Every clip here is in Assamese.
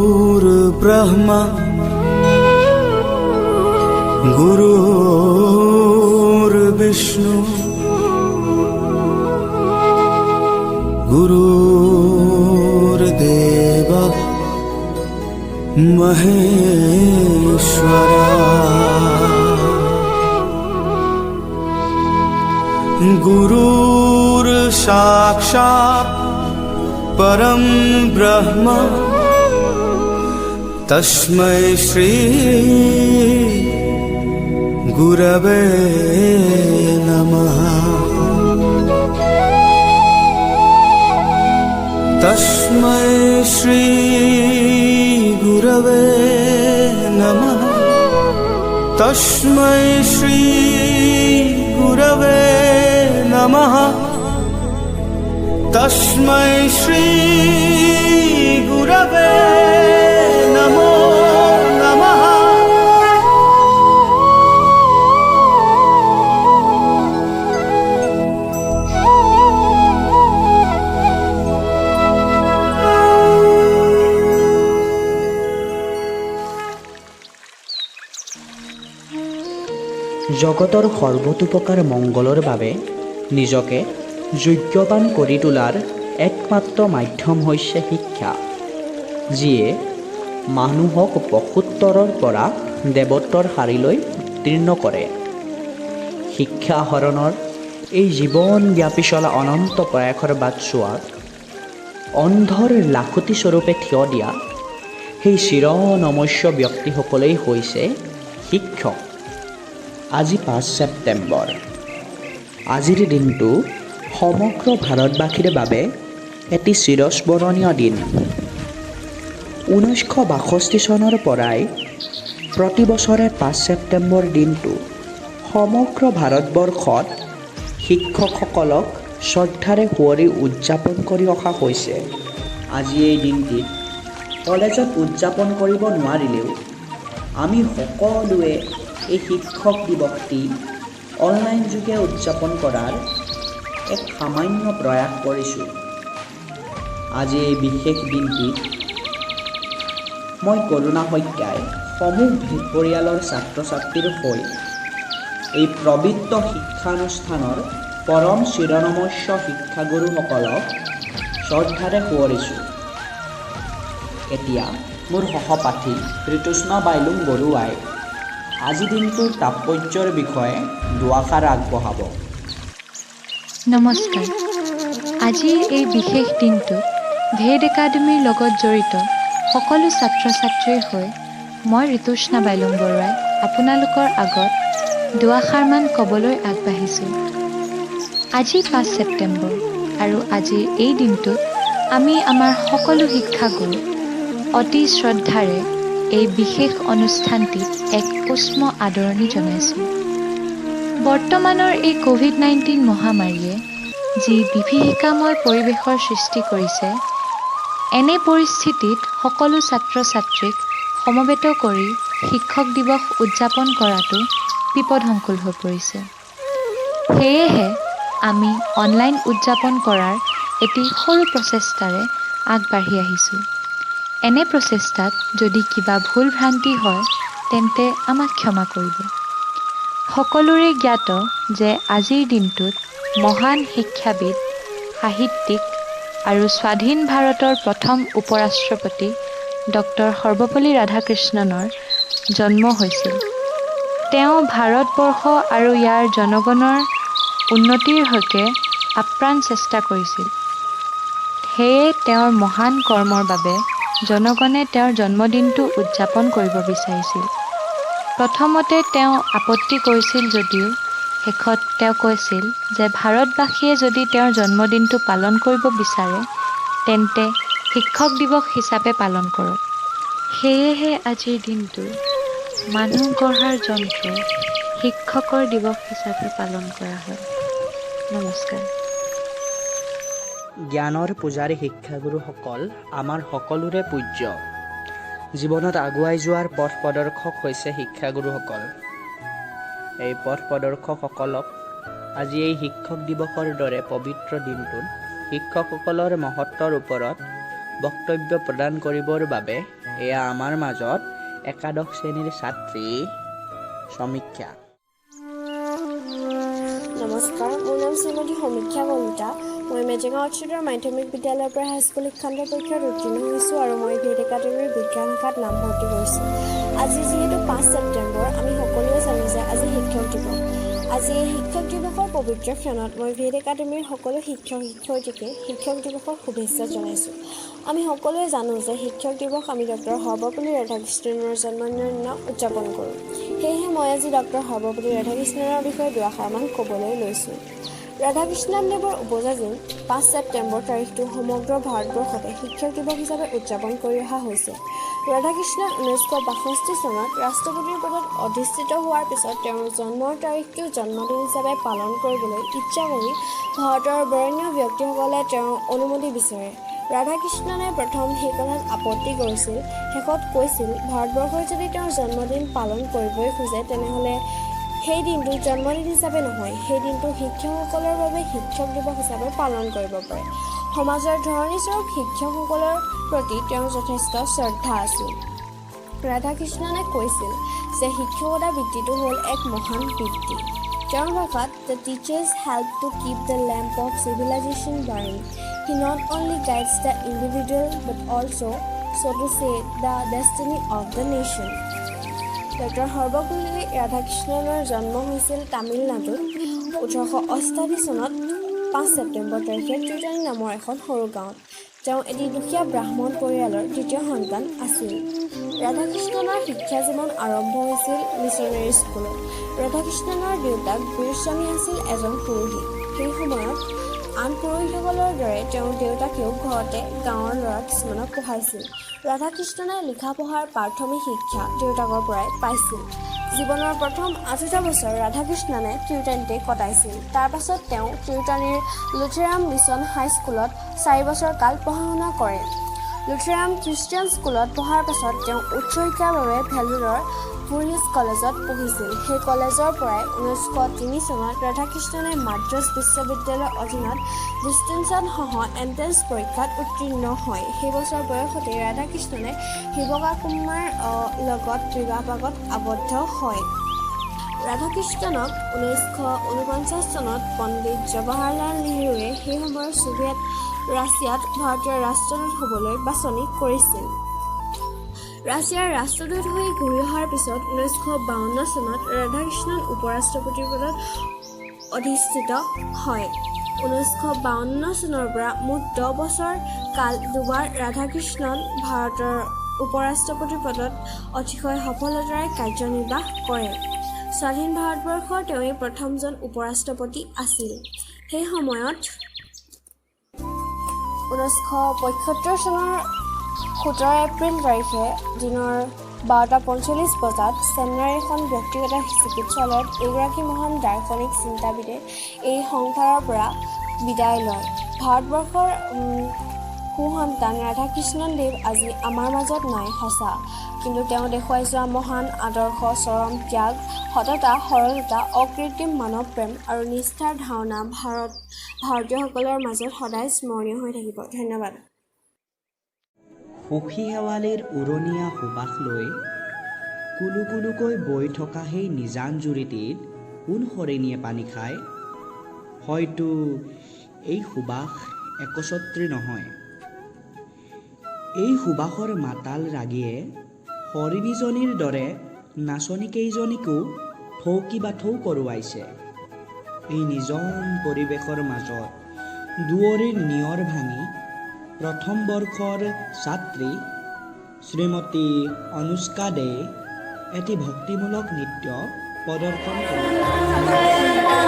गुरुर्ब्रह्मा गुरुर्विष्णु गुरुर्देवः महेश्वरा गुरुर्साक्षात् परं ब्रह्म तस्मै श्री गुरवे नमः। तस्मै श्री गुरवे नमः। तस्मै श्री गुरवे नमः। तस्मै श्री गुरवे नमो नमः। জগতৰ সৰ্বতোপ্ৰকাৰ মংগলৰ বাবে নিজকে যোগ্যৱান কৰি তোলাৰ একমাত্ৰ মাধ্যম হৈছে শিক্ষা, যিয়ে মানুহক পশুত্তৰৰ পৰা দেৱত্বৰ শাৰীলৈ উত্তীৰ্ণ কৰে। শিক্ষা আহৰণৰ এই জীৱনব্যাপী চলা অনন্ত প্ৰয়াসৰ বাট চোৱাত অন্ধৰ লাখুটি স্বৰূপে থিয় দিয়া সেই চিৰনমস্য ব্যক্তিসকলেই হৈছে শিক্ষক। আজি 5 ছেপ্টেম্বৰ। আজিৰ দিনটো সমগ্ৰ ভাৰতবাসীৰ বাবে এটি চিৰস্মৰণীয় দিন। 1962 চনৰ পৰাই প্ৰতি বছৰে 5 ছেপ্টেম্বৰ দিনটো সমগ্ৰ ভাৰতবৰ্ষত শিক্ষকসকলক শ্ৰদ্ধাৰে সুঁৱৰি উদযাপন কৰি অহা হৈছে। আজি এই দিনটিত কলেজত উদযাপন কৰিব নোৱাৰিলেও আমি সকলোৱে এই শিক্ষক দিৱসটি অনলাইন যোগে উদযাপন কৰাৰ এক সামান্য প্ৰয়াস কৰিছোঁ। আজি এই বিশেষ দিনটিত মই কৰুণা শইকীয়াই সমূহ পৰিয়ালৰ ছাত্ৰ ছাত্ৰীৰ হৈ এই পবিত্ৰ শিক্ষানুষ্ঠানৰ পৰম চিৰনমস্য শিক্ষাগুৰুসকলক শ্ৰদ্ধাৰে সুঁৱৰিছোঁ। এতিয়া মোৰ সহপাঠী ঋতুস্না বাইলুং বৰুৱাই আজি দিনটোৰ তাৎপৰ্যৰ বিষয়ে দুআষাৰ আগবঢ়াব। নমস্কাৰ। আজিৰ এই বিশেষ দিনটোত ভেদ একাডেমীৰ লগত জড়িত সকলো ছাত্ৰ ছাত্ৰীৰ হৈ মই ঋতুস্না বাইলুং বৰুৱাই আপোনালোকৰ আগত দুআষাৰমান ক'বলৈ আগবাঢ়িছোঁ। আজি 5 ছেপ্টেম্বৰ আৰু আজিৰ এই দিনটোত আমি আমাৰ সকলো শিক্ষাগুৰু অতি শ্ৰদ্ধাৰে এই বিশেষ অনুষ্ঠানটিত এক উষ্ম আদৰণি জনাইছোঁ। বৰ্তমানৰ এই ক'ভিড-19 মহামাৰীয়ে যি বিভীষিকাময় পৰিৱেশৰ সৃষ্টি কৰিছে, এনে পৰিস্থিতিত সকলো ছাত্ৰ ছাত্ৰীক সমবেত কৰি শিক্ষক দিৱস উদযাপন কৰাটো বিপদসংকুল হৈ পৰিছে। সেয়েহে আমি অনলাইন উদযাপন কৰাৰ এটি সৰু প্ৰচেষ্টাৰে আগবাঢ়ি আহিছোঁ। এনে প্ৰচেষ্টাত যদি কিবা ভুল ভ্ৰান্তি হয় তেন্তে আমাক ক্ষমা কৰিব। সকলোৰে জ্ঞাত যে আজিৰ দিনটোত মহান শিক্ষাবিদ, সাহিত্যিক আৰু স্বাধীন ভাৰতৰ প্ৰথম উপৰাষ্ট্ৰপতি ডক্টৰ সৰ্বপল্লী ৰাধাকৃষ্ণণৰ জন্ম হৈছিল। তেওঁ ভাৰতবৰ্ষ আৰু ইয়াৰ জনগণৰ উন্নতিৰ হকে আপ্ৰাণ চেষ্টা কৰিছিল। সেয়ে তেওঁৰ মহান কৰ্মৰ বাবে জনগণে তেওঁৰ জন্মদিনটো উদযাপন কৰিব বিচাৰিছিল। প্ৰথমতে তেওঁ আপত্তি কৰিছিল যদিও শেষত তেওঁ কৈছিল যে ভাৰতবাসীয়ে যদি তেওঁৰ জন্মদিনটো পালন কৰিব বিচাৰে তেন্তে শিক্ষক দিৱস হিচাপে পালন কৰক। সেয়েহে আজিৰ দিনটো মানুহ গঢ়াৰ যন্ত্ৰ শিক্ষকৰ দিৱস হিচাপে পালন কৰা হয়। নমস্কাৰ। জ্ঞানৰ পূজাৰী শিক্ষাগুৰুসকল আমাৰ সকলোৰে পূজ্য। জীৱনত আগুৱাই যোৱাৰ পথ প্ৰদৰ্শক হৈছে শিক্ষাগুৰুসকল। এই পথ প্ৰদৰ্শকসকলক আজি এই শিক্ষক দিৱসৰ দৰে পবিত্ৰ দিনটোত শিক্ষকসকলৰ মহত্বৰ ওপৰত বক্তব্য প্ৰদান কৰিবৰ বাবে এয়া আমাৰ মাজত একাদশ শ্ৰেণীৰ ছাত্ৰী সমীক্ষা। নমস্কাৰ, মোৰ নাম শ্ৰীমতী সমীক্ষা কলিতা। মই মেজেঙা উচ্চতৰ মাধ্যমিক বিদ্যালয়ৰ পৰা হাইস্কুল শিক্ষান্ত পৰীক্ষাত উত্তীৰ্ণ হৈছোঁ আৰু মই ভিড একাডেমীৰ বিজ্ঞান শাখাত নামভৰ্তি কৰিছোঁ। আজি যিহেতু 5 ছেপ্টেম্বৰ, আমি সকলোৱে জানো যে আজি শিক্ষক দিৱস। আজি এই শিক্ষক দিৱসৰ পবিত্ৰ ক্ষণত মই ভিড একাডেমীৰ সকলো শিক্ষক শিক্ষয়িত্ৰীকে শিক্ষক দিৱসৰ শুভেচ্ছা জনাইছোঁ। আমি সকলোৱে জানো যে শিক্ষক দিৱস আমি ডক্টৰ সৰ্বপল্লী ৰাধাকৃষ্ণনৰ জন্মদিনৰ দিনা উদযাপন কৰোঁ। সেয়েহে মই আজি ডক্টৰ সৰ্বপল্লী ৰাধাকৃষ্ণনৰ বিষয়ে দুআষাৰমান ক'বলৈ লৈছোঁ। ৰাধাকৃষ্ণদেৱৰ উপজাতিৰ 5 ছেপ্টেম্বৰ তাৰিখটো সমগ্ৰ ভাৰতবৰ্ষতে শিক্ষক দিৱস হিচাপে উদযাপন কৰি অহা হৈছে। ৰাধাকৃষ্ণন 1962 চনত ৰাষ্ট্ৰপতিৰ পদত অধিষ্ঠিত হোৱাৰ পিছত তেওঁৰ জন্মৰ তাৰিখটো জন্মদিন হিচাপে পালন কৰিবলৈ ইচ্ছা কৰি ভাৰতৰ বৰেণ্য ব্যক্তিসকলে তেওঁৰ অনুমতি বিচাৰে। ৰাধাকৃষ্ণনে প্ৰথম সেই কথাত আপত্তি কৰিছিল। শেষত কৈছিল ভাৰতবৰ্ষই যদি তেওঁৰ জন্মদিন পালন কৰিবই খোজে তেনেহ'লে সেই দিনটো জন্মদিন হিচাপে নহয়, সেই দিনটো শিক্ষকসকলৰ বাবে শিক্ষক দিৱস হিচাপে পালন কৰিব পাৰে। সমাজৰ ধৰণীস্বৰূপ শিক্ষকসকলৰ প্ৰতি তেওঁৰ যথেষ্ট শ্ৰদ্ধা আছিল। ৰাধাকৃষ্ণনে কৈছিল যে শিক্ষকতা বৃত্তিটো হ'ল এক মহান বৃত্তি। তেওঁৰ ভাষাত the teachers help to keep the lamp of civilisation burning. He not only guides the individual but also' so to say the destiny of the nation. Doctor Sarvepalli ৰাধাকৃষ্ণনৰ জন্ম হৈছিল তামিলনাডুত 1888 চনত 5 ছেপ্টেম্বৰ তাৰিখে ত্ৰিতানি নামৰ এখন সৰু গাঁৱত। তেওঁ এটি দুখীয়া ব্ৰাহ্মণ পৰিয়ালৰ তৃতীয় সন্তান আছিল। ৰাধাকৃষ্ণনৰ শিক্ষা জীৱন আৰম্ভ হৈছিল মিছনেৰী স্কুলত। ৰাধাকৃষ্ণনৰ দেউতাক বীৰস্বামী আছিল এজন পুৰোহিত। সেই সময়ত আন পুৰোহিতসকলৰ দৰে তেওঁৰ দেউতাকেও ঘৰতে গাঁৱৰ ল'ৰা কিছুমানক পঢ়াইছিল। ৰাধাকৃষ্ণনে লিখা পঢ়াৰ প্ৰাথমিক শিক্ষা দেউতাকৰ পৰাই পাইছিল। জীৱনৰ প্ৰথম 8টা বছৰ ৰাধাকৃষ্ণনে ত্ৰিতানিতে কটাইছিল। তাৰ পাছত তেওঁ ত্ৰিতানিৰ লুথেৰাম মিছন হাইস্কুলত 4 বছৰ কাল পঢ়া শুনা কৰে। লুথেৰাম খ্ৰীষ্টিয়ান স্কুলত পঢ়াৰ পাছত তেওঁ উচ্চ শিক্ষাৰ বাবে ভেলোৰৰ ফুৰহিলছ কলেজত পঢ়িছিল। সেই কলেজৰ পৰাই 1903 চনত ৰাধাকৃষ্ণনে মাদ্ৰাজ বিশ্ববিদ্যালয়ৰ অধীনত ডিষ্টিংশ্যন সহ এণ্ট্ৰেন্স পৰীক্ষাত উত্তীৰ্ণ হয়। সেই বছৰ বয়সতে ৰাধাকৃষ্ণনে শিৱকাকুমাৰ লগত বিবাহপাশত আবদ্ধ হয়। ৰাধাকৃষ্ণনক 1949 চনত পণ্ডিত জৱাহৰলাল নেহৰুৱে সেই সময়ৰ ছোভিয়েট ৰাছিয়াত ভাৰতীয় ৰাষ্ট্ৰদূত হ'বলৈ বাছনি কৰিছিল। ৰাছিয়াৰ ৰাষ্ট্ৰদূত হৈ ঘূৰি অহাৰ পিছত 1952 চনত ৰাধাকৃষ্ণন উপ-ৰাষ্ট্ৰপতিৰ পদত অধিষ্ঠিত হয়। 1952 চনৰ পৰা মুঠ 10 বছৰ কাল দুবাৰ ৰাধাকৃষ্ণন ভাৰতৰ উপ-ৰাষ্ট্ৰপতিৰ পদত অতিশয় সফলতাৰে কাৰ্যনিৰ্বাহ কৰে। স্বাধীন ভাৰতবৰ্ষৰ তেওঁৱেই প্ৰথমজন উপ-ৰাষ্ট্ৰপতি আছিল। সেই সময়ত 1975 চনৰ 17 এপ্ৰিল তাৰিখে দিনৰ 12:45 বজাত চেন্নাইৰ এখন ব্যক্তিগত চিকিৎসালয়ত এইগৰাকী মহান দাৰ্শনিক চিন্তাবিদে এই সংসাৰৰ পৰা বিদায় লয়। ভাৰতবৰ্ষৰ সুসন্তান ৰাধাকৃষ্ণন দেৱ আজি আমাৰ মাজত নাই সঁচা, কিন্তু তেওঁ দেখুৱাই যোৱা মহান আদৰ্শ, চৰম ত্যাগ, সততা, সৰলতা, অকৃত্ৰিম মানৱ প্ৰেম আৰু নিষ্ঠাৰ ধাৰণা ভাৰতীয়সকলৰ মাজত সদায় স্মৰণীয় হৈ থাকিব। ধন্যবাদ। সুখী শেৱালিৰ উৰণীয়া সুবাস লৈ কুলু কুলুকৈ বৈ থকা সেই নিজান জুৰিটিত কোন হৰিণীয়ে পানী খায়? হয়তো এই সুবাস একচ্ছত্ৰী নহয়। এই সুবাসৰ মাতাল ৰাগীয়ে হৰিণীজনীৰ দৰে নাচনীকেইজনীকো থৌকিবাথৌ কৰোৱাইছে। এই নিজন পৰিৱেশৰ মাজত দুৱৰীৰ নিয়ৰ ভাঙি প্ৰথম বৰ্ষৰ ছাত্ৰী শ্ৰীমতী অনুষ্কা দে এটি ভক্তিমূলক নৃত্য প্ৰদৰ্শন কৰে।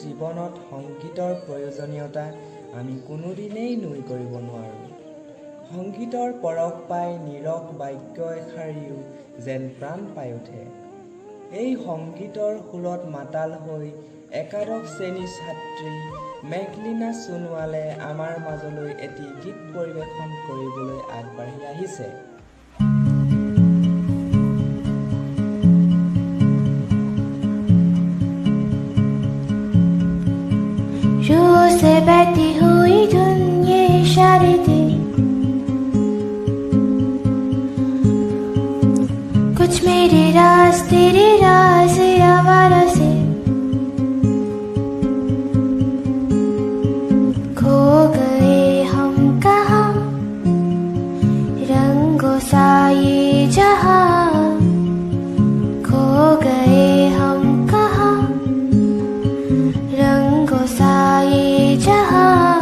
জীৱনত সংগীতৰ প্ৰয়োজনীয়তা আমি কোনোদিনেই নুই কৰিব নোৱাৰোঁ। সংগীতৰ পৰশ পাই নীৰৱ বাক্য এষাৰিও যেন প্ৰাণ পাই উঠে। এই সংগীতৰ সুৰত মাতাল হৈ একাদশ শ্ৰেণীৰ ছাত্ৰী মেঘলিনা সোণোৱালে আমাৰ মাজলৈ এটি গীত পৰিৱেশন কৰিবলৈ আগবাঢ়ি আহিছে। रोज से बहती हुई धुन ये इशारे थे, कुछ मेरे राज तेरे राज आवारा से खो गए हम कहाँ, रंगों सा ये जहां खो गए हम कहाँ, रंगों सा ये जहां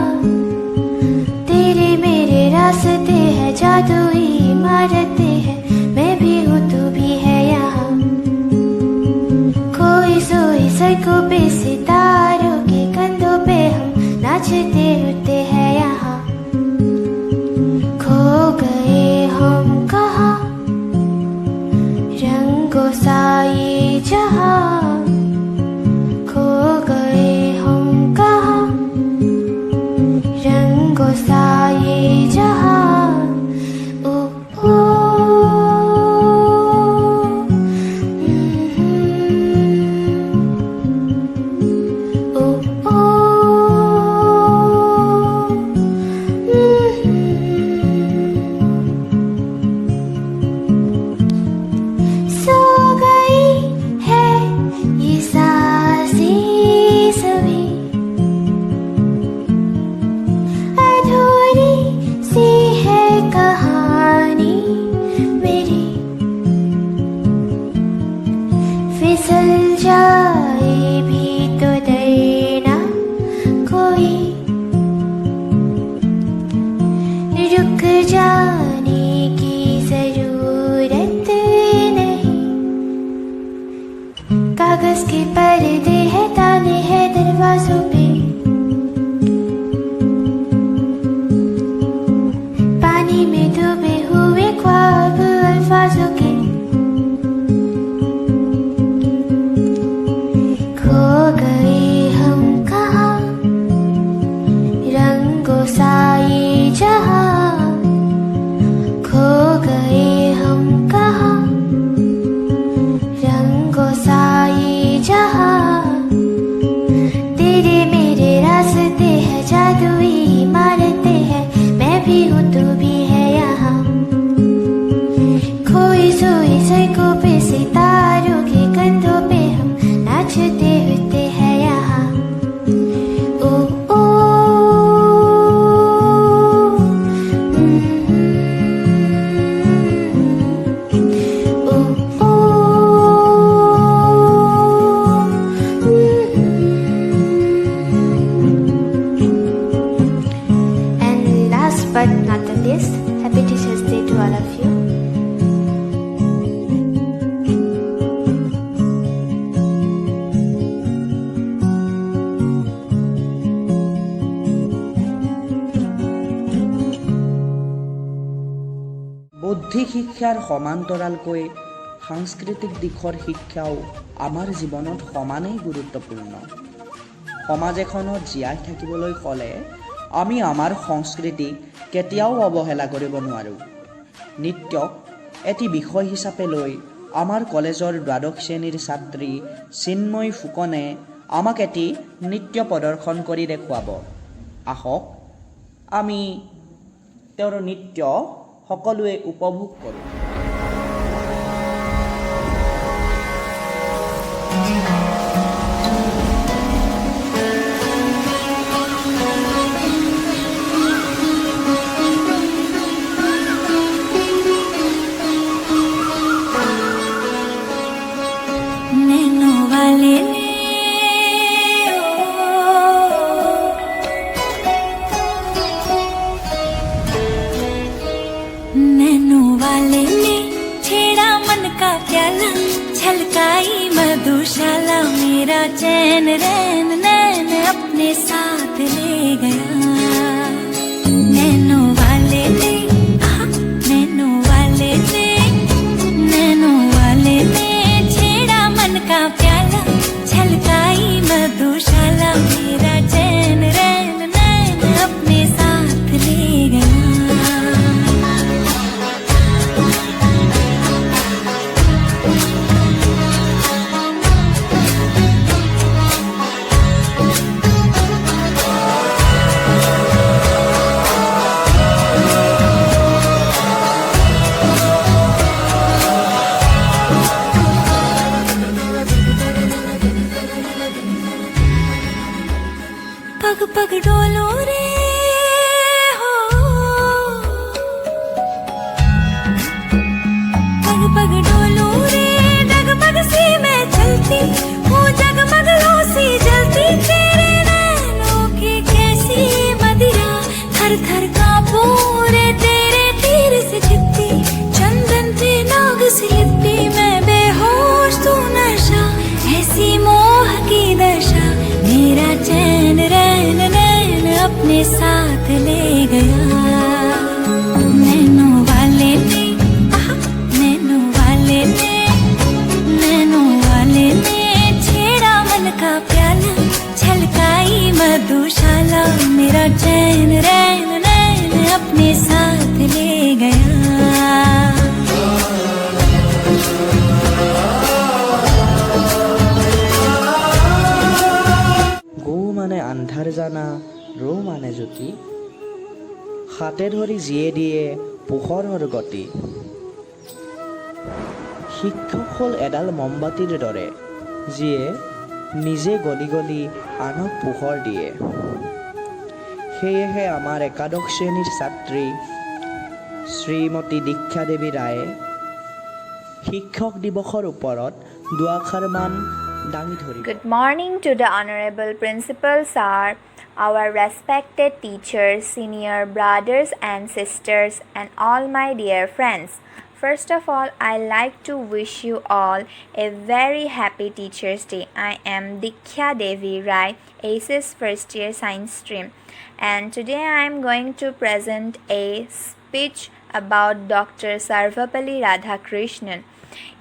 तेरे मेरे रास्ते हैं, जादुई इमारतें हैं, मैं भी हूँ तू भी है यहाँ। खोई सोई सड़कों पे सितारों के कंधों पे हम नाचते उठते हैं यहाँ। खो गए हम कहाँ, रंगों सा ये जहां खो गए हम कहाँ, रंगों सा ये जहां। ओ ओ ओ ओ सो गई है ये सांसें सभी, अधूरी सी है कहानी मेरी, फिसल जाए भी तो डरना कोई, रुक जाने की जरूरत नहीं। कागज के पर्दे हैं, ताले हैं दरवाजों पे, पानी में डूबे हुए ख्वाब अल्फाजों के, खो गए हम कहाँ, रंगों सा ये जहां खो गए हम कहाँ, रंगों सा ये जहां तेरे मेरे रास्ते हैं, जादुई इमारतें हैं, मैं भी हूँ तू भी है यहाँ। खोई सोई सड़कों पे सितारों के कंधों पे हम नाचते उठते हैं यहाँ। ओ ओ ओ ओ And last but not the least, happy Teachers Day to all of you. বৌদ্ধিক শিক্ষাৰ সমান্তৰালকৈ সাংস্কৃতিক দিশৰ শিক্ষাও আমাৰ জীৱনত সমানেই গুৰুত্বপূৰ্ণ। সমাজ এখনত জীয়াই থাকিবলৈ হ'লে আমি আমাৰ সংস্কৃতিক কেতিয়াও অৱহেলা কৰিব নোৱাৰোঁ। নৃত্যক এটি বিষয় হিচাপে লৈ আমাৰ কলেজৰ দ্বাদশ শ্ৰেণীৰ ছাত্ৰী চিন্ময় ফুকনে আমাক এটি নৃত্য প্ৰদৰ্শন কৰি দেখুৱাব। আহক আমি তেওঁৰ নৃত্য সকলোৱে উপভোগ কৰোঁ। नैनो वाले ने नैनो वाले ने छेड़ा मन का प्याला, छलकाई मधुशाला मेरा चैन रैन नैन अपने साथ ले गया। नैनो वाले ने, नैनो वाले ने, नैनो वाले ने छेड़ा मन का प्याला, छलकाई मधुशाला, मेरा चैन रैन नैन अपने साथ ले गया। पग पग डोलो रे हो, पग पग डोलो रे, डगमग सी मैं चलती हूँ, जगमग लो सी जलती, तेरे नैनों की कैसी मदिरा, थर थर कांपू रे तेरे तीर से चिपती, चंदन पे नाग सी लिपटी, मैं बेहोश तू नशा, ऐसी मोह की दशा, मेरा चैन रैन नैन अपने साथ ले गया। नैनो वाले ने, नैनो वाले ने, नैनो वाले ने छेड़ा मन का प्याला, छलकाई मधुशाला, मेरा चैन रैन नैन अपने साथ ले गया। গো মানে আন্ধাৰ জানা, ৰৌ মানে জ্যোতি, হাতে ধৰি যিয়ে দিয়ে পোহৰৰ গতি। শিক্ষক হ'ল এডাল মমবাতিৰ দৰে, যিয়ে নিজে গলি গলি আনক পোহৰ দিয়ে। সেয়েহে আমাৰ একাদশ শ্ৰেণীৰ ছাত্ৰী শ্ৰীমতী দীক্ষা দেৱী ৰায়ে শিক্ষক দিৱসৰ ওপৰত দুআষাৰমান দাঙি ধৰিব। Good morning to the Honorable Principal Sir, our respected teachers, senior brothers and sisters, and all my dear friends. First of all, I like to wish you all a very happy Teachers' Day. I am Diksha Devi Rai, ACES First Year Science Stream, and today I am going to present a speech about Dr. Sarvapalli Radhakrishnan.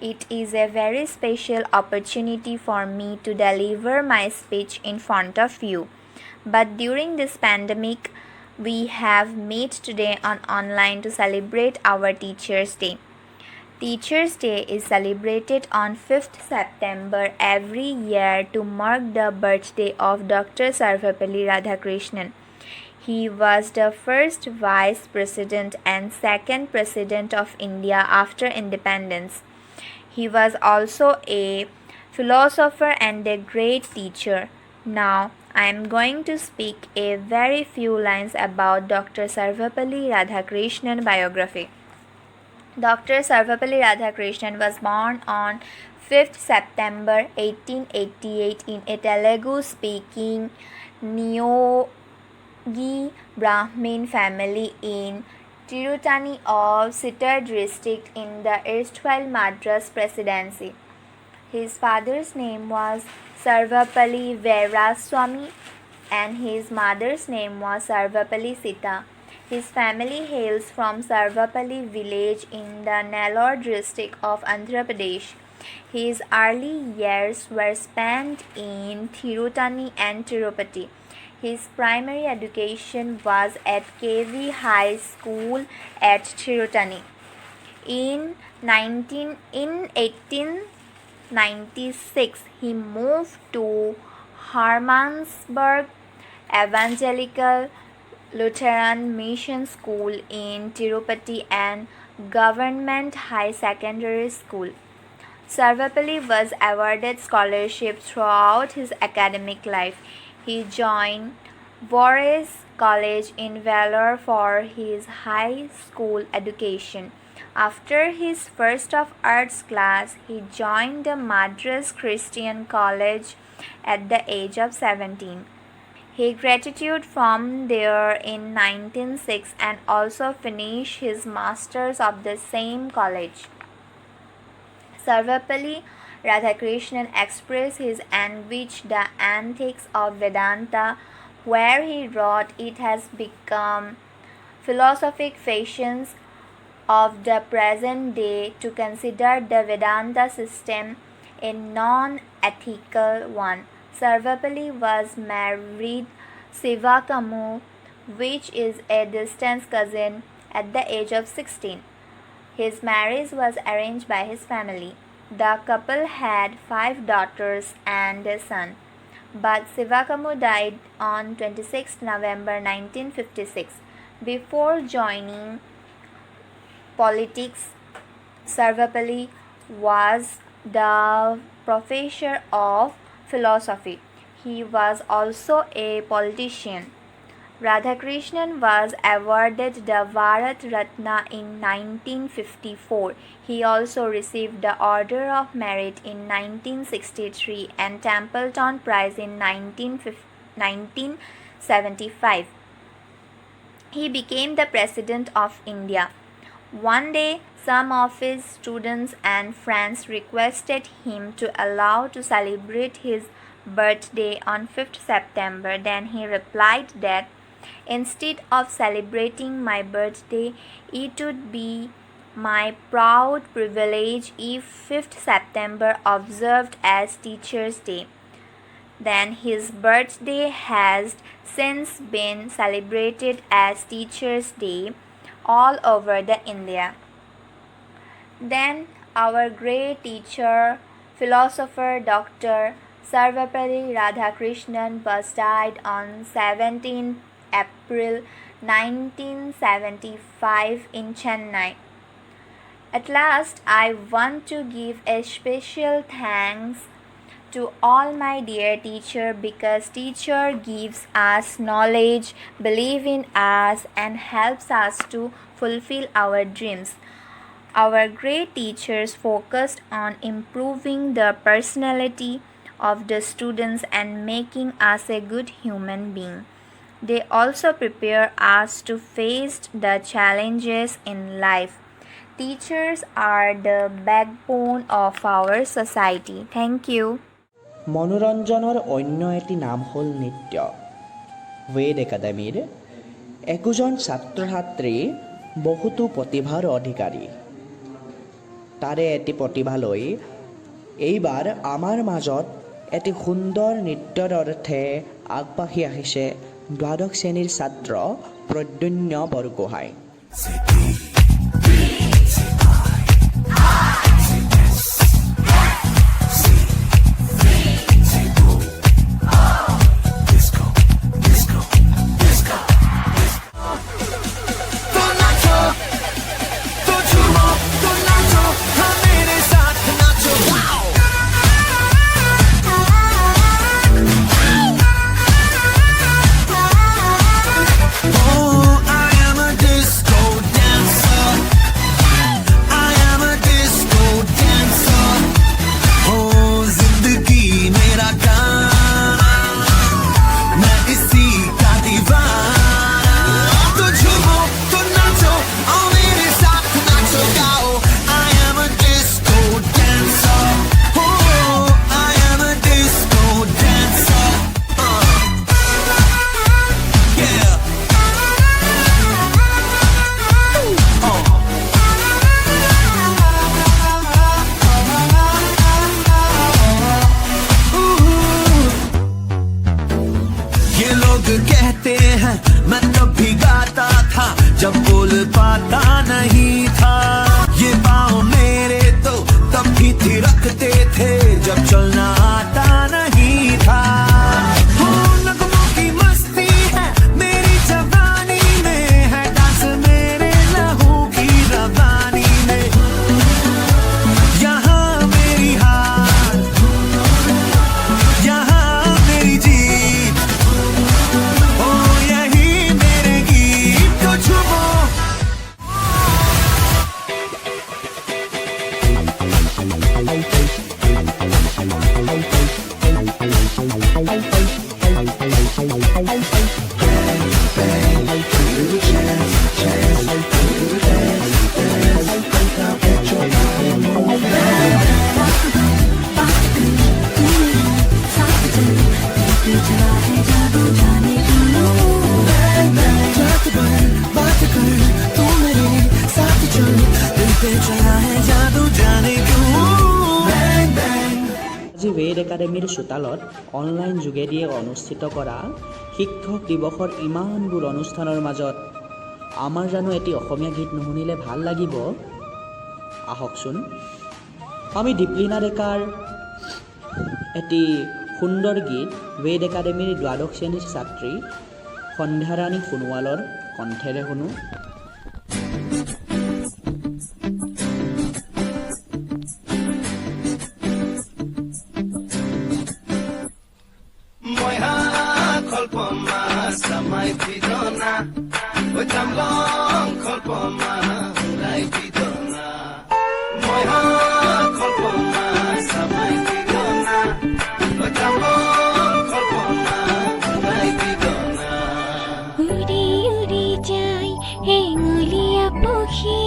It is a very special opportunity for me to deliver my speech in front of you. But during this pandemic, we have met today on online to celebrate our Teachers' Day. Teachers' Day is celebrated on 5th September every year to mark the birthday of Dr. Sarvapalli Radhakrishnan. He was the first Vice President and second President of India after independence. He was also a philosopher and a great teacher. Now, I am going to speak a very few lines about Dr. Sarvapalli Radhakrishnan biography. Dr. Sarvapalli Radhakrishnan was born on 5th September 1888 in a Telugu-speaking Neogi Brahmin family in Tirutani of Sittar district in the erstwhile Madras Presidency. His father's name was Sarvapalli Veeraswamy and his mother's name was Sarvapalli Sita. His family hails from Sarvapalli village in the Nellore district of Andhra Pradesh. His early years were spent in Tirutani and Tirupati. His primary education was at KV High School at Tirutani. In 1896, he moved to Harmansburg Evangelical Lutheran Mission School in Tirupati and Government High Secondary School. Sarvapalli was awarded scholarships throughout his academic life. He joined Voorhees College in Vellore for his high school education. After his first of arts class, he joined the Madras Christian College at the age of 17. He graduated from there in 1906 and also finished his masters of the same college. Sarvapalli Radhakrishnan expressed his anguish the ethics of Vedanta, where he wrote, "It has become philosophic fashions of the present day to consider the Vedanta system a non-ethical one." Sarvapalli was married Sivakamu, which is a distant cousin, at the age of 16. His marriage was arranged by his family. The couple had 5 daughters and a son, but Sivakamu died on 26 November 1956. Before joining politics, Sarvapalli was the professor of philosophy. He was also a politician. Radhakrishnan was awarded the Bharat Ratna in 1954. He also received the Order of Merit in 1963 and Templeton Prize in 1975. He became the President of India. One day, some of his students and friends requested him to allow to celebrate his birthday on 5th September. Then he replied that, "Instead of celebrating my birthday, it would be my proud privilege if 5th September observed as Teachers' Day." Then his birthday has since been celebrated as Teachers' Day all over the India. Then our great teacher, philosopher, Dr. Sarvapalli Radhakrishnan was died on 17 April 1975 in Chennai. At last, I want to give a special thanks to all my dear teacher, because teacher gives us knowledge, believe in us, and helps us to fulfill our dreams. Our great teachers focused on improving the personality of the students and making us a good human being. They also prepare us to face the challenges in life. Teachers are the backbone of our society. Thank you. মনোৰঞ্জনৰ অন্য এটি নাম হ'ল নৃত্য। ৱেদ একাডেমীৰ 21জন ছাত্ৰ ছাত্ৰী বহুতো প্ৰতিভাৰ অধিকাৰী। তাৰে এটি প্ৰতিভা লৈ এইবাৰ আমাৰ মাজত এটি সুন্দৰ নৃত্যৰ অৰ্থে আগবাঢ়ি আহিছে দ্বাদশ শ্ৰেণীৰ ছাত্ৰ প্ৰদ্যুন্ন বৰগোহাঁই। আজি ৱেড একাডেমীৰ চোতালত অনলাইন যোগেদিয়ে অনুষ্ঠিত কৰা শিক্ষক দিৱসৰ ইমানবোৰ অনুষ্ঠানৰ মাজত আমাৰ জানো এটি অসমীয়া গীত নুশুনিলে ভাল লাগিব? আহকচোন আমি দীপলিনা ডেকাৰ এটি সুন্দৰ গীত ৱেড একাডেমীৰ দ্বাদশ শ্ৰেণীৰ ছাত্ৰী সন্ধ্যাৰাণী সোণোৱালৰ কণ্ঠেৰে শুনো। উড়ি উড়ি যাই হেঙুলিয়া পক্ষী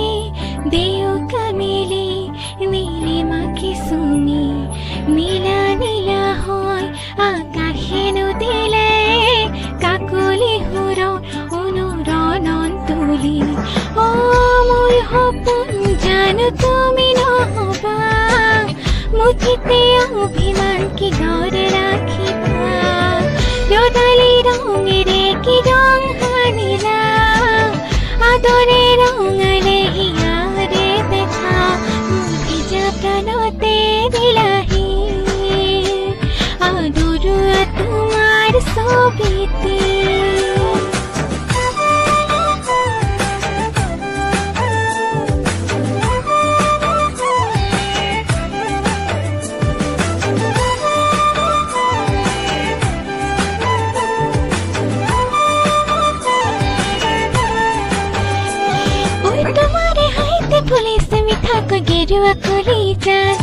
দেউকা মেলে নীলিমাকে চুমি নীলা নীলা হয় আকাশে নদীলে কাকলি সুৰ অনুৰণন তুলি অ মোৰ সপোন জানো তুমি নহবা মুঠিতে অভিমান কি দৰে ৰাখিবা ৰদালি ৰঙেৰে কি ৰং সানিলা আদৰে ৰঙালে হিয়াৰে দেখা মোৰ ভিজা প্ৰাণতে দিলাহি আদৰুৱা তোমাৰ ছবিতে पुलिस मिठा को गेरुआ कोली जान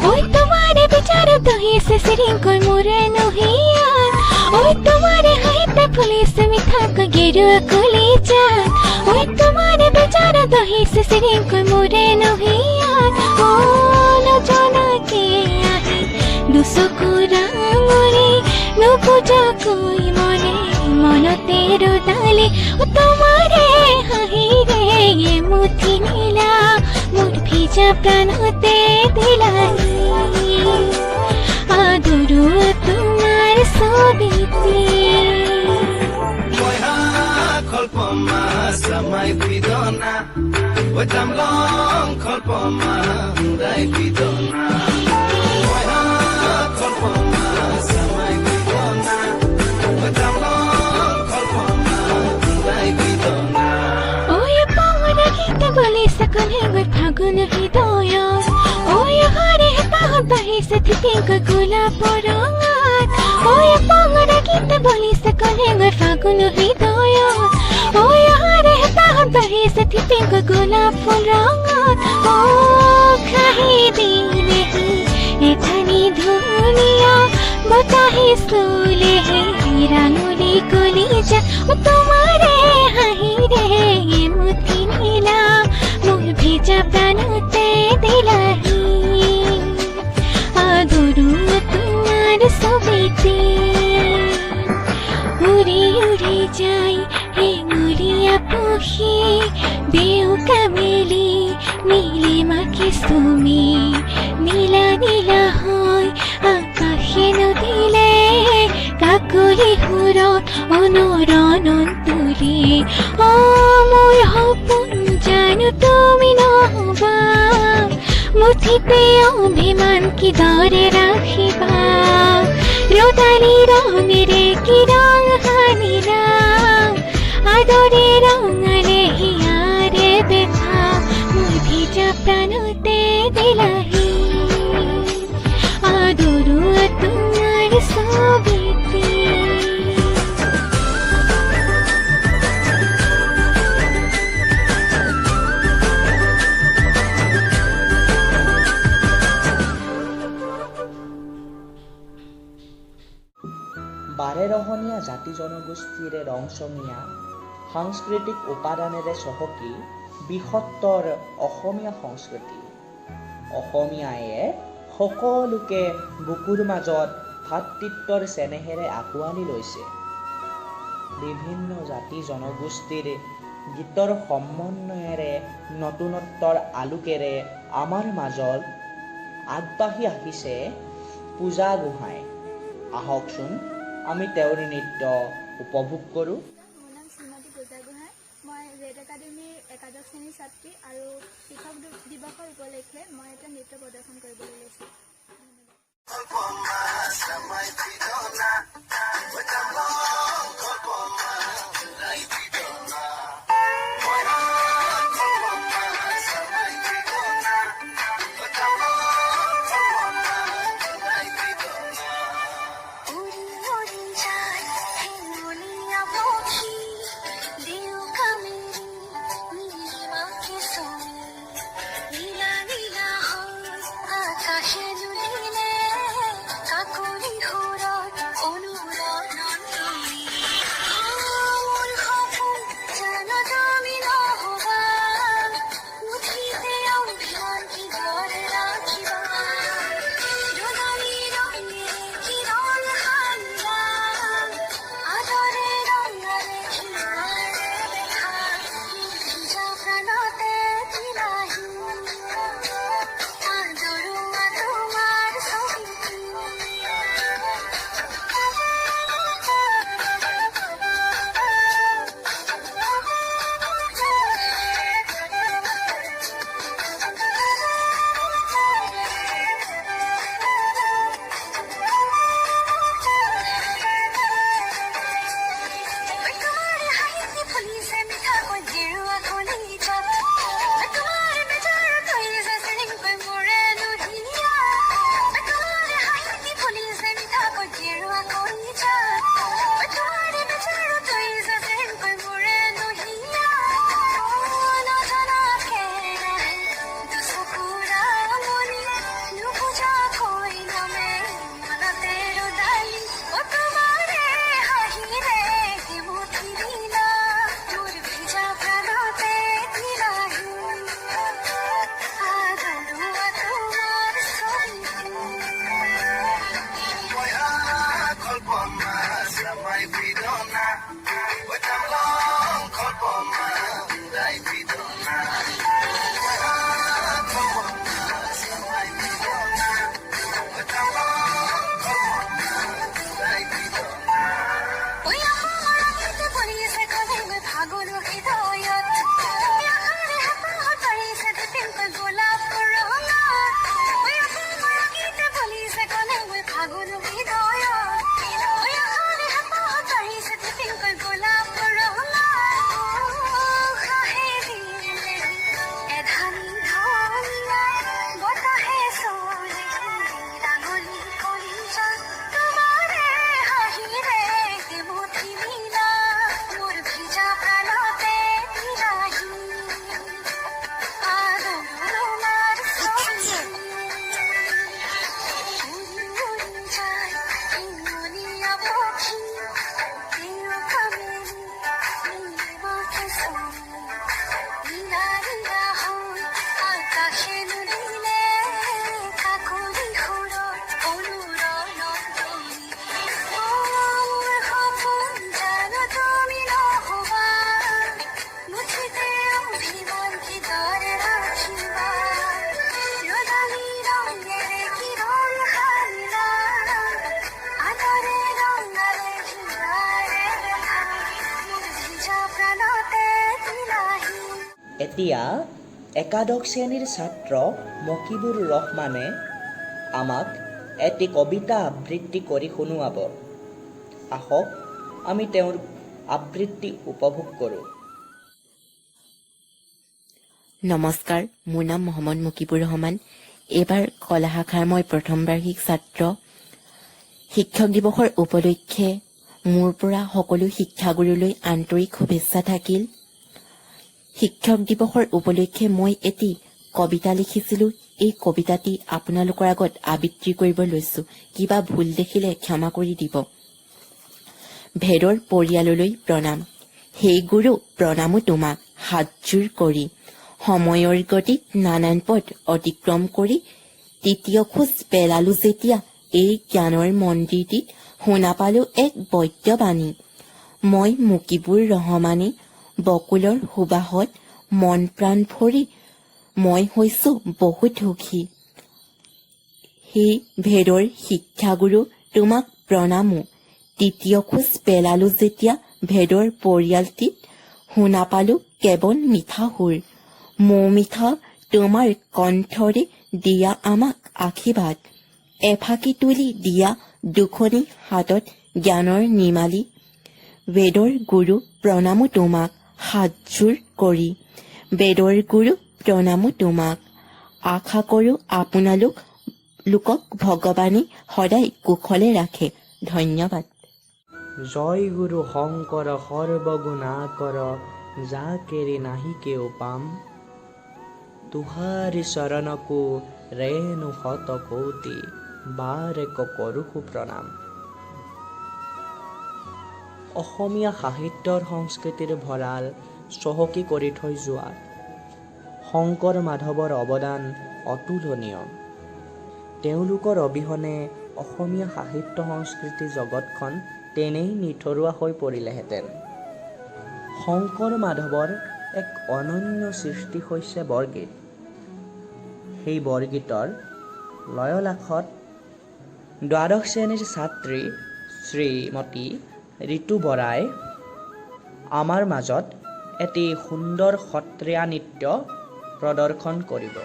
ओए तुम्हारे बेचारा दही से सिरिंग को मुरे नहियान ओए तुम्हारे हाथे पुलिस मिठा को गेरुआ कोली जान ओए तुम्हारे बेचारा दही से सिरिंग को मुरे नहियान ओ न जाना के आही दुसो को रांगुरी न पूजा कोई मने मन तेरो डाले ओ तुम्हारे हाही रे ये मुठी नीला মোর ভিজা প্রাণতে দিলাহি আদৰুৱা তোমাৰ ছবিতে বলি সকলে গৈ ফাগুন হৃদয় ঐ হৰে হেঁপাহত বাঢ়িছে থিতিকৈ গোলাপৰ ৰঙত ঐ পাঙৰা গীত বলি সকলে গৈ ফাগুন হৃদয় ঐ হৰে হেঁপাহত বাঢ়িছে থিতিকৈ গোলাপ ফুল ৰঙত অ খাহি দিলেহি এঠানি ধুনীয়া বতাহি চুলেহি ৰাঙুলি কলিজা তোমাৰে হাঁহিৰে মুঠি নীলা মোৰ ভিজা প্ৰাণতে দিলাহি আদৰুৱা তোমাৰ ছবিতে উৰি উৰি যাই হেঙুলীয়া পক্ষী দেউকা মেলি নীলিমাকে চুমি নীলা নীলা হয় আকাশে নদীলে কাকলি সুৰত অনুৰণন তুলি অ মোৰ সপোন জানো তুমি নহবা মুঠিতে অভিমান কি দৰে ৰাখিবা ৰদালি ৰঙেৰে কি ৰং সানিলা আদৰে ৰঙালে হিয়াৰে দেখা মোৰ ভিজা প্ৰাণতে দিলাহি আদৰুৱা তোমাৰ ছবিতে বাৰেৰহণীয়া জাতি জনগোষ্ঠীৰে ৰংচঙীয়া সাংস্কৃতিক উপাদানেৰে চহকী বৃহত্তৰ অসমীয়া সংস্কৃতি অসমীয়ায়ে সকলোকে বুকুৰ মাজত ভাতৃত্বৰ চেনেহেৰে আঁকোৱালি লৈছে। বিভিন্ন জাতি জনগোষ্ঠীৰ গীতৰ সমন্বয়েৰে নতুনত্বৰ আলোকেৰে আমাৰ মাজত আগবাঢ়ি আহিছে পূজা গোহাঁই। আহকচোন আমি তেওঁৰ নৃত্য উপভোগ কৰোঁ। মোৰ নাম শ্ৰীমতী পূজা গোহাঁই। মই ৰেড একাডেমীৰ একাদশ শ্ৰেণীৰ ছাত্ৰী আৰু শিক্ষক দিৱসৰ উপলক্ষে মই এটা নৃত্য প্ৰদৰ্শন কৰিবলৈ লৈছোঁ। উড়ি উড়ি যায় হেমনিয়া পক্ষী দিও কামেৰি নীলিমাকে শুনি নীলা নীলা হয় আকাশে জুলিলে কাকলি সুৰত অনুৰণন কৰি মোৰ সপোন জানো তুমি নহবা উঠিতে অভিমান কি ধৰে ৰাখিবা দুলাৰী ৰঙে কিৰণ হাৰিলা আদৰে ৰঙাৰে খিলাৰে দেখা ভিজা প্ৰাণতে তিলাহী আদৰুৱা তোমাৰ ছবিটি তোমাৰ হাইতি ফুলিছে মিঠাকৈ গেৰুৱা কলিজা তোমাৰ বেজাৰ তৈছে চিৰিংকৈ মোৰে লুহিয়া তোমাৰ হাইতি ফুলিছে মিঠাকৈ গেৰুৱা কলিজা তোমাৰ বেজাৰ তৈছে চিৰিংকৈ মোৰে লুহিয়া নজনাকে নাহে দুচকুৰা মনি নুবুজাকৈ নামে মনতে ৰুদালি তোমাৰে হাঁহিৰে মুঠি দিলা মোৰ ভিজা প্ৰাণতে তিলাহী আদৰুৱা তোমাৰ ছবিটি ওই আমাৰ আঁকিতে পড়িয়েছে কলে মই ভাগলো হৃদয়ত আখাৰে হেঁপাহত পাৰিছে দিপিনকৈ গোলাপ ৰঙা ওই আমাৰ আঁকিতে পড়িয়েছে কলে মই ভাগলো হৃদয়ত ওই আখাৰে হেঁপাহত পাৰিছে দিপিনকৈ গোলাপ ৰঙা উশাহে দিলে এধানি ধনিয়াই বতাহে চলে ডাঙলি কলিজা তোমাৰে হাঁহিৰে মুঠি দিলা মোৰ ভিজা প্ৰাণতে তিলাহী আদৰুৱাৰ ছবিটি উৰি উৰি যায় হেমনিয়া পক্ষী দিও কামেৰি নীলিমাকে শুনি নীলা নীলা হয় আকাশে নুলিলে কাকলি সুৰত অনুৰণন কৰি মোৰ সপোন জানো তুমি নহবা মুঠিতে অভিমান কি ধৰে ৰাখিবা ৰঙালী ৰঙেৰে কিৰণ হাৰিলা আদৰে ৰঙাৰে খিলাৰে দেখা মোৰ ভিজা প্ৰাণতে তিলাহী। এতিয়া একাদশ শ্ৰেণীৰ ছাত্ৰ মকিবুৰ ৰহমানে আমাক এটি কবিতা আবৃত্তি কৰি শুনোৱাব। আহক আমি তেওঁৰ আবৃত্তি উপভোগ কৰোঁ। নমস্কাৰ, মোৰ নাম মহম্মদ মুকিবুৰ ৰহমান। এইবাৰ কলা শাখাৰ মই প্ৰথম বাৰ্ষিক ছাত্ৰ। শিক্ষক দিৱসৰ উপলক্ষে মোৰ পৰা সকলো শিক্ষাগুৰুলৈ আন্তৰিক শুভেচ্ছা থাকিল। শিক্ষক দিৱসৰ উপলক্ষে মই এটি কবিতা লিখিছিলো। এই কবিতাটি আপোনালোকৰ আগত আবৃত্তি কৰিব লৈছো। কিবা ভুল দেখিলে ক্ষমা কৰি দিব। ভেদৰ পৰিয়াললৈ প্ৰণাম। সেই গুৰু প্ৰণামো তোমাক হাতযোৰ কৰি। সময়ৰ গতিত নানান পথ অতিক্ৰম কৰি তৃতীয় খোজ পেলালো যেতিয়া এই জ্ঞানৰ মন্দিৰটিত শুনা পালো এক বৈদ্যবাণী। মই মুকিবুৰ ৰহমানে বকুলৰ সুবাসত মন প্ৰাণ ভৰি মই হৈছো বহুত সুখী। হে ভেদৰ শিক্ষাগুৰু তোমাক প্ৰণামো। তৃতীয় খোজ পেলালো যেতিয়া ভেদৰ পৰিয়ালটিত, শুনা পালো কেৱল মিঠা সুৰ। মৌ মিঠা তোমাৰ কণ্ঠৰে দিয়া আমাক আশীৰ্বাদ। এফাকি তুলি দিয়া দুখনি হাতত জ্ঞানৰ নিমালি। বেদৰ গুৰু প্ৰণামো তোমাক হাতযোৰ কৰি। বেদৰ গুৰু প্ৰণামো তোমাক। আশা কৰো আপোনালোকক ভগৱানে সদায় কুশলে ৰাখে। ধন্যবাদ। জয় গুৰু শংকৰ সৰ্বগুণাকৰ, যা কেৰি নাহি কেও পাম। তুহাৰি চৰণকো ৰেণু শত কোটি, বাৰেক কৰোঁ প্ৰণাম। অসমীয়া সাহিত্যৰ সংস্কৃতিৰ ভঁৰাল চহকী কৰি থৈ যোৱা শংকৰ মাধৱৰ অৱদান অতুলনীয়। তেওঁলোকৰ অবিহনে অসমীয়া সাহিত্য সংস্কৃতি জগতখন তেনেই নিথৰুৱা হৈ পৰিলেহেঁতেন। শংকৰ মাধৱৰ এক অনন্য সৃষ্টি হৈছে বৰগীত। সেই বৰগীতৰ লয়লাসত দ্বাদশ শ্ৰেণীৰ ছাত্ৰী শ্ৰীমতী ঋতু বৰাই আমাৰ মাজত এটি সুন্দৰ সত্ৰীয়া নৃত্য প্ৰদৰ্শন কৰিব।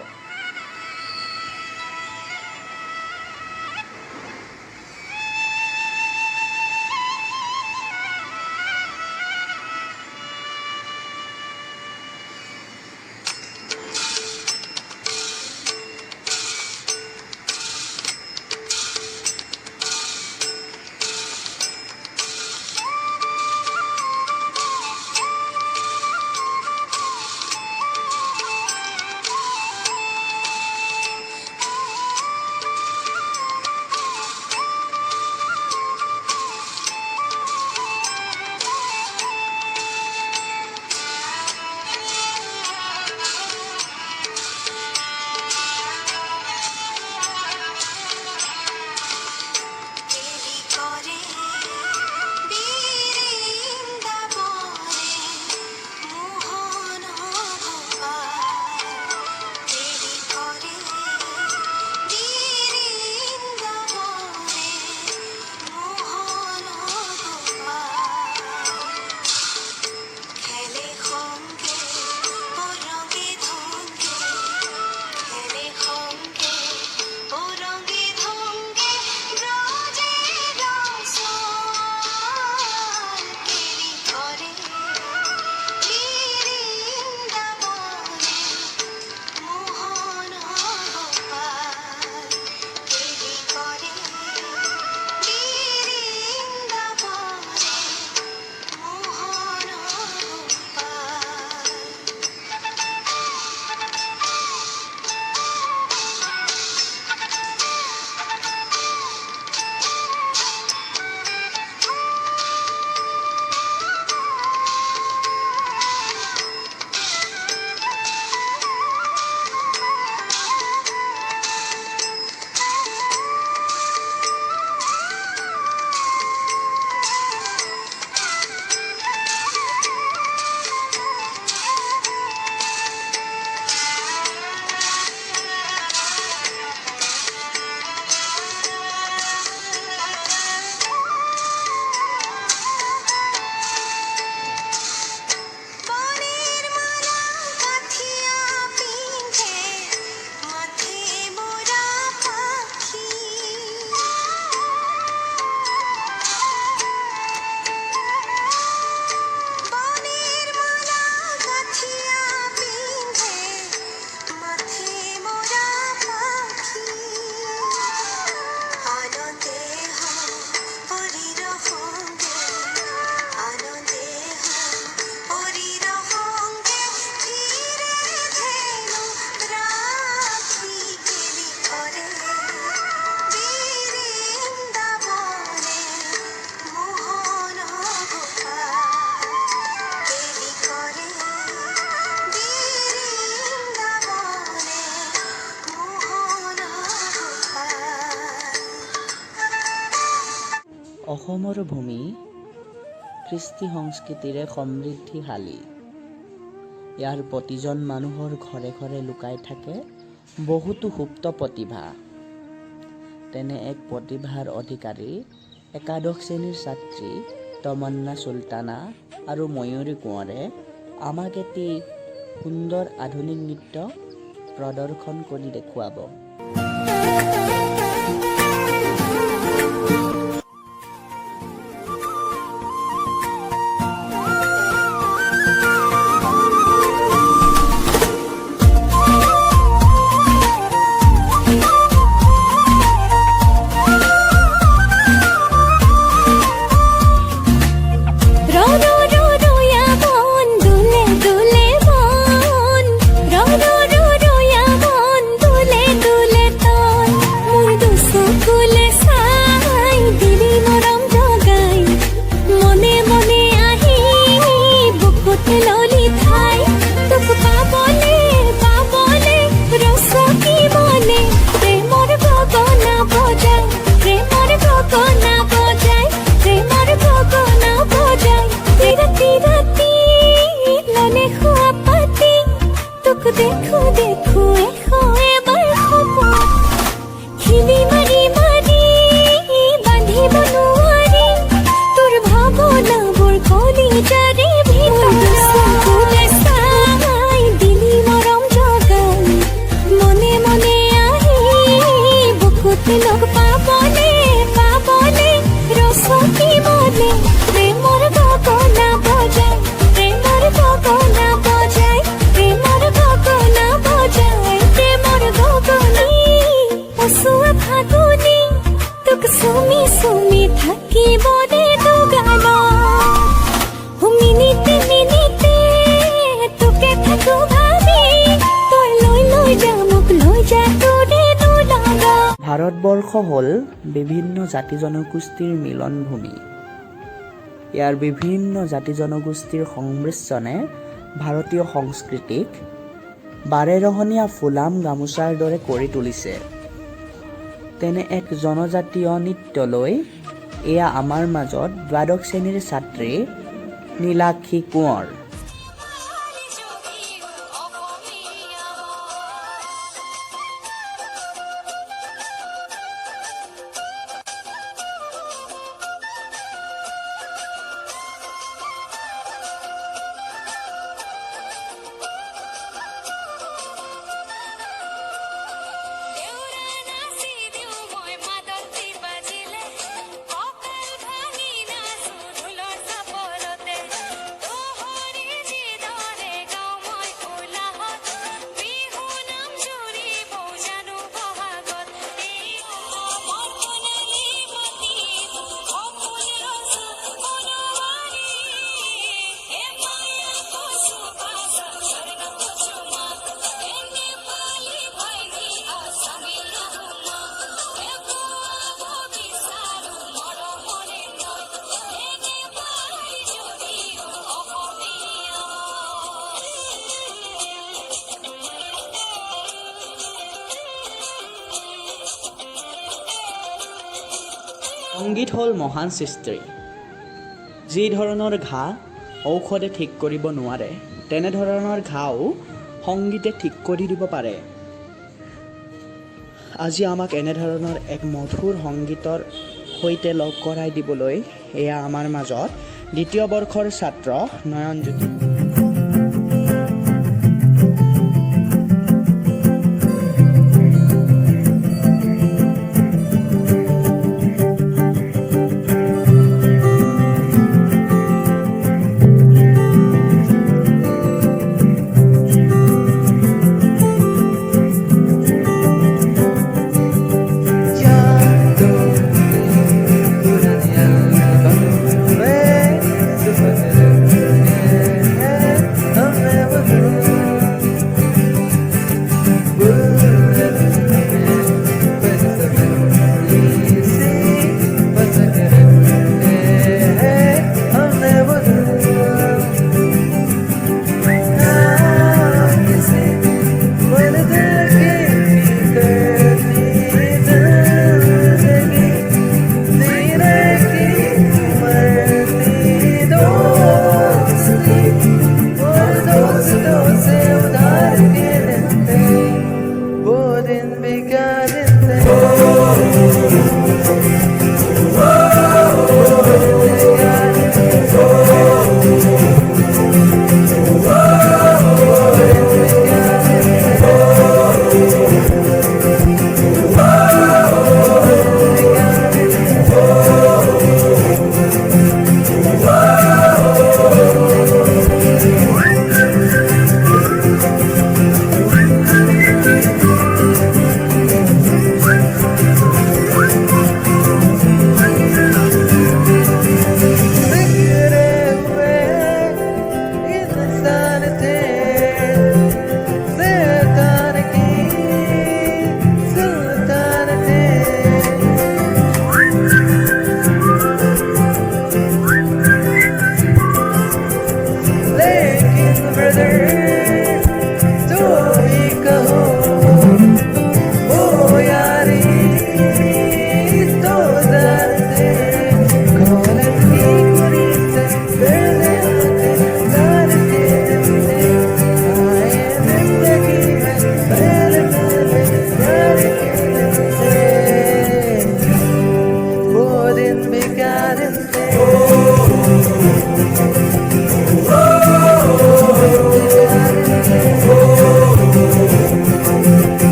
অসমৰ ভূমি কৃষ্টি সংস্কৃতিৰে সমৃদ্ধিশালী। ইয়াৰ প্ৰতিজন মানুহৰ ঘৰে ঘৰে লুকাই থাকে বহুতো সুপ্ত প্ৰতিভা। তেনে এক প্ৰতিভাৰ অধিকাৰী একাদশ শ্ৰেণীৰ ছাত্ৰী তমন্না চুলতানা আৰু ময়ূৰী কোঁৱৰে আমাক এটি সুন্দৰ আধুনিক নৃত্য প্ৰদৰ্শন কৰি দেখুৱাব। देखो देखो एखो एबार खबर খিলি মাৰি মাৰি বান্ধিব নোৱাৰি তোৰ ভাৱনাবোৰ কলিজাৰে ভিতৰত চকুলে চাই দিলি মৰম জগাই মনে মনে আহি বুকুত লগ পাবলে পাবলে ৰচকি মনে প্ৰেমৰ গগনা বজাই প্ৰেমৰ গগনা বজাই প্ৰেমৰ গগনা বজাই প্ৰেমৰ গগনা পচুৱা ফাগুনি তোক চুমি চুমি থাকিব দে দুগানত মিনিটে মিনিটে তোকে থাকো ভাবি তই লৈ লৈ যা মোক লৈ যা তোৰে দুলাগত। ভাৰতবৰ্ষ হ'ল বিভিন্ন জাতি জনগোষ্ঠীৰ মিলনভূমি। ইয়াৰ বিভিন্ন জাতি জনগোষ্ঠীৰ সংমিশ্ৰণে ভাৰতীয় সংস্কৃতিক বাৰেৰহণীয়া ফুলাম গামোচাৰ দৰে কৰি তুলিছে। তেনে এক জনজাতীয় নৃত্যলৈ এয়া আমাৰ মাজত দ্বাদশ শ্ৰেণীৰ ছাত্ৰী নীলাক্ষী কোঁৱৰ। সংগীত হ'ল মহান সৃষ্টি। যি ধৰণৰ ঘাঁ ঔষধে ঠিক কৰিব নোৱাৰে তেনেধৰণৰ ঘাও সংগীতে ঠিক কৰি দিব পাৰে। আজি আমাক এনেধৰণৰ এক মধুৰ সংগীতৰ সৈতে লগ কৰাই দিবলৈ এয়া আমাৰ মাজত দ্বিতীয় বৰ্ষৰ ছাত্ৰ নয়নজ্যোতি। Yeah.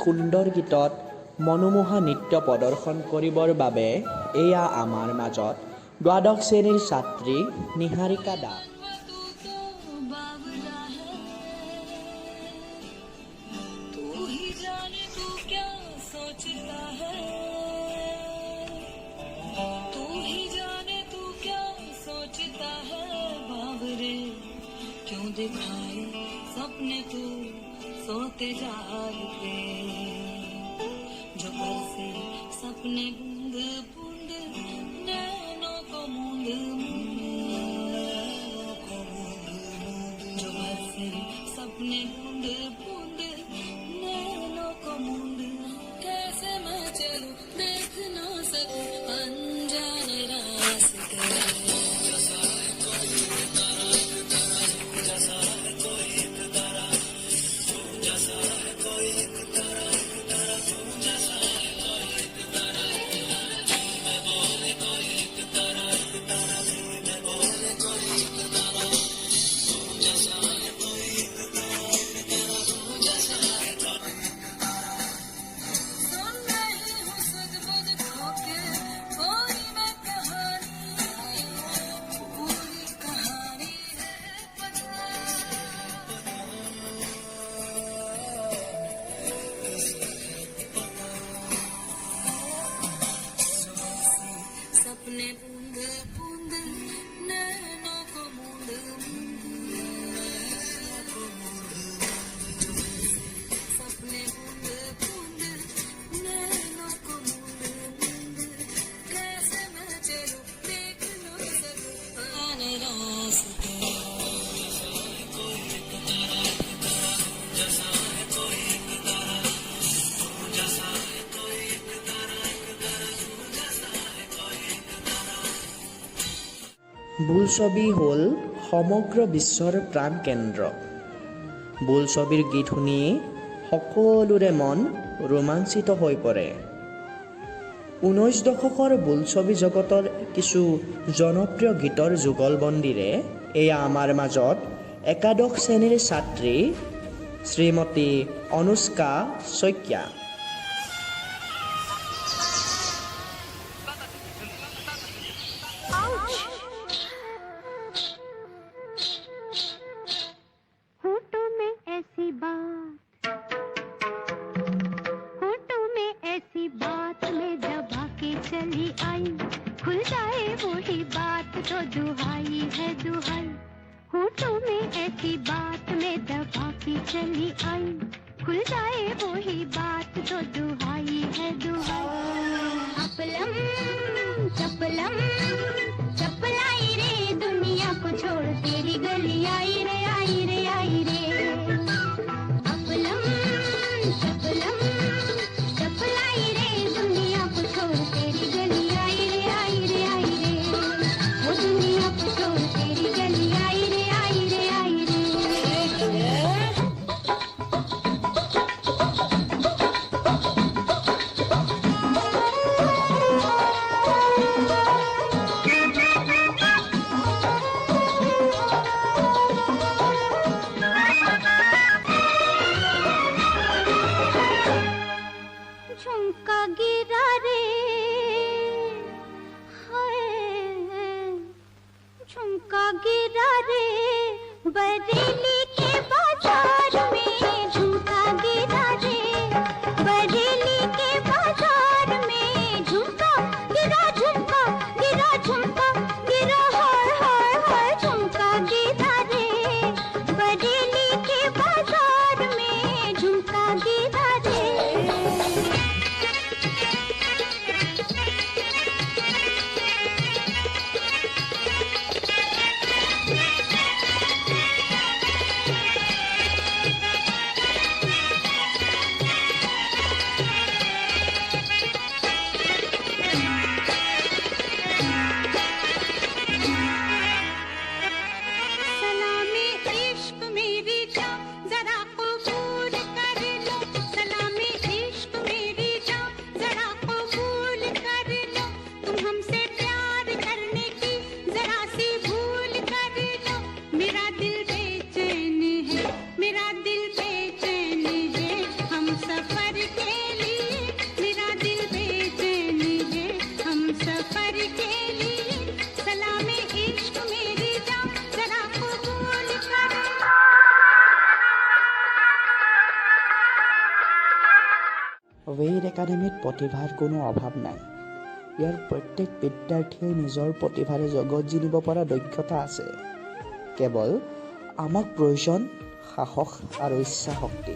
সুন্দৰ গীতত মনোমোহা নৃত্য প্ৰদৰ্শন কৰিবৰ বাবে এয়া আমাৰ মাজত দ্বাদশ শ্ৰেণীৰ ছাত্ৰী নিহাৰিকা দাস। क्यों दिखाए सपने तू सोते जागते जो बरसे सपने बूंद बूंद नैनों को मूंद जो बरसे सपने बूंद बूंद नैनों को मूंद कैसे मैं चलूं देख ना सकूं अनजाने रास्ते सपने बूंद बूंद नैनों को मूंद सपने बूंद बूंद नैनों को मूंद कैसे मैं चलूं देख लो सकूं आने रास्ते বোলছবি হ'ল সমগ্ৰ বিশ্বৰ প্ৰাণকেন্দ্ৰ। বোলছবিৰ গীত শুনি সকলোৰে মন ৰোমাঞ্চিত হৈ পৰে। 19 দশকৰ বোলছবি জগতৰ কিছু জনপ্ৰিয় গীতৰ যুগলবন্দীৰে এয়া আমাৰ মাজত একাদশ শ্ৰেণীৰ ছাত্ৰী শ্ৰীমতী অনুষ্কা শইকীয়া। चली आई खुल जाए वही बात तो दुहाई है दुहाई होठों में ऐसी बात में दबा के चली आई खुल जाए वही बात तो दुहाई है दुहाई अपलम चपलम चपलाई रे दुनिया को छोड़ तेरी गली आई रे आई रे आई रे अपलम चपलम चपलाई रे दुनिया को छोड़ तेरी गली आई रे आई रे आई रे वो दुनिया को छोड़ तेरी गली आई रे आई रे आई रे झुमका गिरा रे हाय झुमका गिरा रे बरेली के बाजार में झुमका गिरा रे बरेली के बाजार में झुमका गिरा झुमका गिरा झुमका गिरा हाय हाय हाय झुमका गिरा रे बरेली के बाजार में झुमका गिरा रे ৱেইট একাডেমীত প্ৰতিভাৰ কোনো অভাৱ নাই। ইয়াৰ প্ৰত্যেক বিদ্যাৰ্থীয়ে নিজৰ প্ৰতিভাৰে জগত জিনিব পৰা দক্ষতা আছে। কেৱল আমাক প্ৰয়োজন সাহস আৰু ইচ্ছা শক্তি।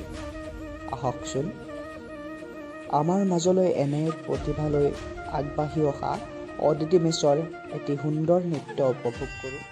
আহকচোন আমাৰ মাজলৈ এনে প্ৰতিভালৈ আগবাঢ়ি অহা অদিতি মেছৰ এটি সুন্দৰ নৃত্য উপভোগ কৰোঁ।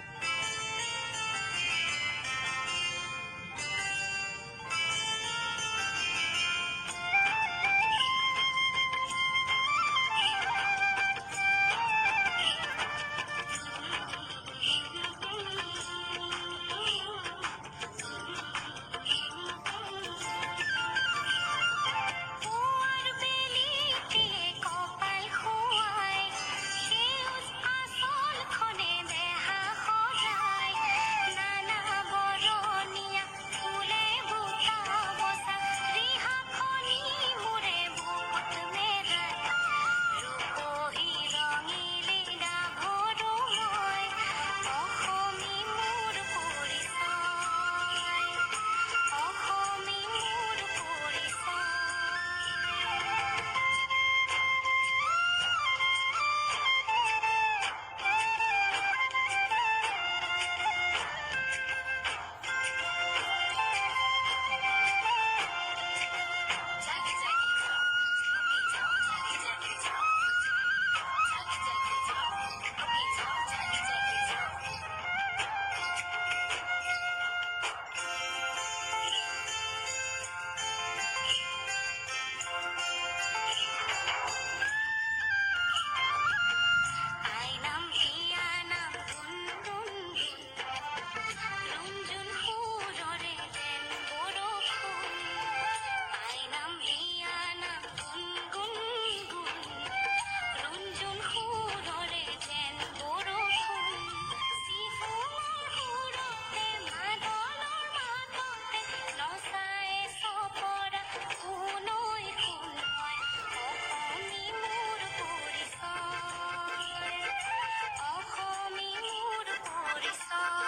পুৱাৰ বেলিটিয়ে কপাল খুৱাই সেউজ আঁচলখনে দেহা সজাই নানা বৰণীয়া ফুলে বুটা বচা ৰিহাখনি মূৰে বুকুত মেৰাই ৰূপহী ৰঙিলে গাভৰু মই অসমী মোৰ পৰিচয় অসমী মোৰ পৰিচয় আইনাম হিয়ানাম গুণগুণ ৰুণজুণ সুৰৰে যেন বৰষুণ আইনাম হিয়ানাম গুণগুণ ৰুণজুণ সুৰৰে যেন বৰষুণ চিফুলৰ সুৰতে মাদলৰ মাততে নচাই চপৰা সোণৈ সোণময় অসমী মোৰ পৰিচয় অসমী মোৰ পৰিচয়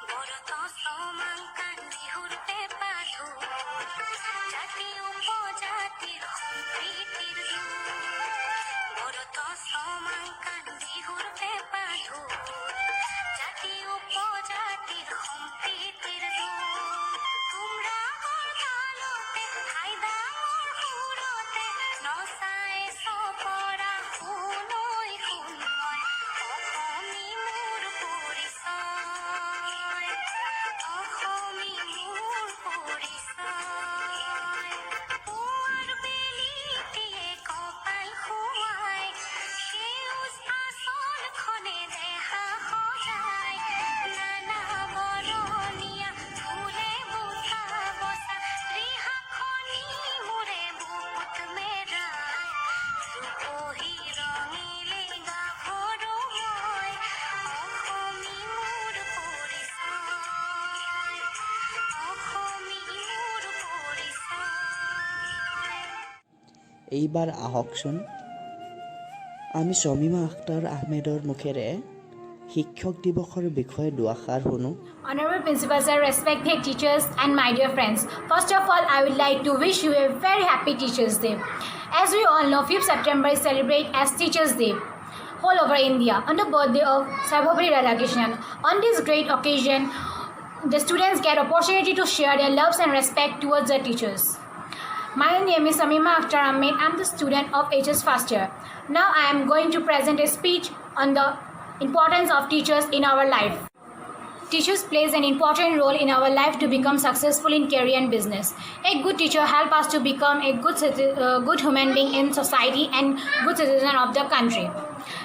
বৰত চমাংকান বিহুৰ পেঁপাধু জাতি উপজাতিৰ সম্প্ৰীতিৰ বৰত চমাংকান বিহুৰ পেঁপাধু জাতি উপজাতিৰ সম্প্ৰীতিৰ কুমৰাগৰ তালতে হাইদাঙৰ সুৰতে নচাই চপৰা সোণৈ সোণময় অসমী মোৰ পৰিচয় অসমী মোৰ পৰিচয় পুৱাৰ বেলিটিয়ে কপাল খুৱাই সেউজ আঁচলখনে দেহা সজাই নানা বৰণীয়া ফুলে বুটা বচা ৰিহাখনি মূৰে বুকুত মেৰাই ৰূপহী ৰঙিলে গাভৰু মই অসমী মোৰ পৰিচয় অসমী মোৰ পৰিচয় এইবাৰ আহকচোন আমি শ্বমীমা আখতাৰ আহমেদৰ মুখেৰে শিক্ষক দিৱসৰ বিষয়ে দুআষাৰ শুনো। Honorable Principal Sir, respected teachers and my dear friends. First of all, I would like to wish you a very happy Teachers' Day. As we all know, 5th September is celebrated as Teachers' Day all over India on the birthday of Sarvabhaumi Radhakrishnan. On this great occasion, the students get opportunity to share their loves and respect towards their teachers. My name is Samima Akhtar Ahmed. I'm the student of HS first year. Now I am going to present a speech on the importance of teachers in our life. Teachers plays an important role in our life to become successful in career and business. A good teacher helps us to become a good human being in society and good citizen of the country.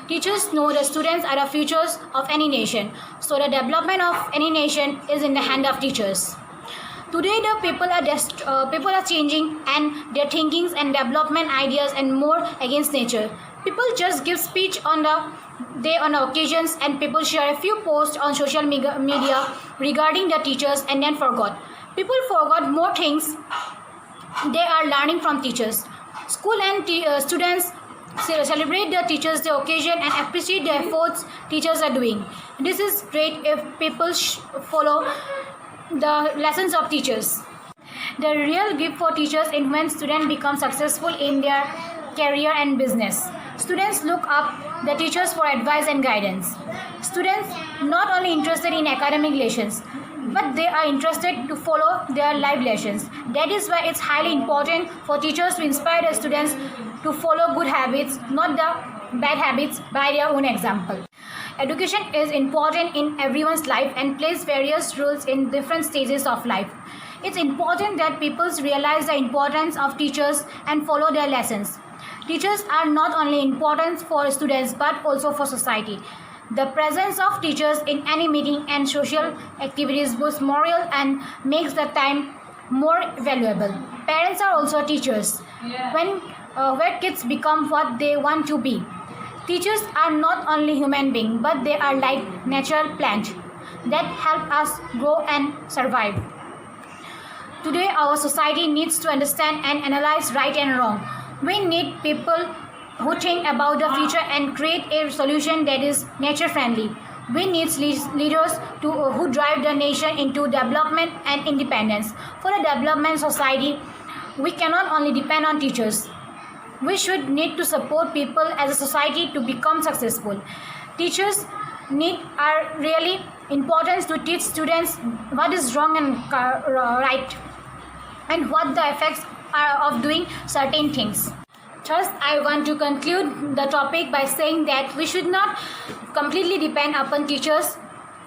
Teachers know the students are the futures of any nation, so the development of any nation is in the hand of teachers. Today, the people are changing and their thinkings and development ideas and more against nature. People just give speech on the occasions, and people share a few posts on social media regarding the teachers and then forgot. People forgot more things they are learning from teachers. School and students celebrate the teachers' day occasion and appreciate the efforts teachers are doing. This is great if people follow the lessons of teachers. The real gift for teachers is when students become successful in their career and business. Students look up the teachers for advice and guidance. Students not only interested in academic lessons, but they are interested to follow their life lessons. That is why it's highly important for teachers to inspire the students to follow good habits, not the bad habits, by their own example. Education is important in everyone's life and plays various roles in different stages of life. It's important that people realize the importance of teachers and follow their lessons. Teachers are not only important for students but also for society. The presence of teachers in any meeting and social activities boosts morale and makes the time more valuable. Parents are also teachers. Where kids become what they want to be. Teachers are not only human beings, but they are like natural plants that help us grow and survive. Today, our society needs to understand and analyze right and wrong. We need people who think about the future and create a solution that is nature-friendly. We need leaders who drive the nation into development and independence. For the development society, we cannot only depend on teachers. We need to support people as a society to become successful. Teachers are really important to teach students what is wrong and right, and what the effects are of doing certain things. Thus, I want to conclude the topic by saying that we should not completely depend upon teachers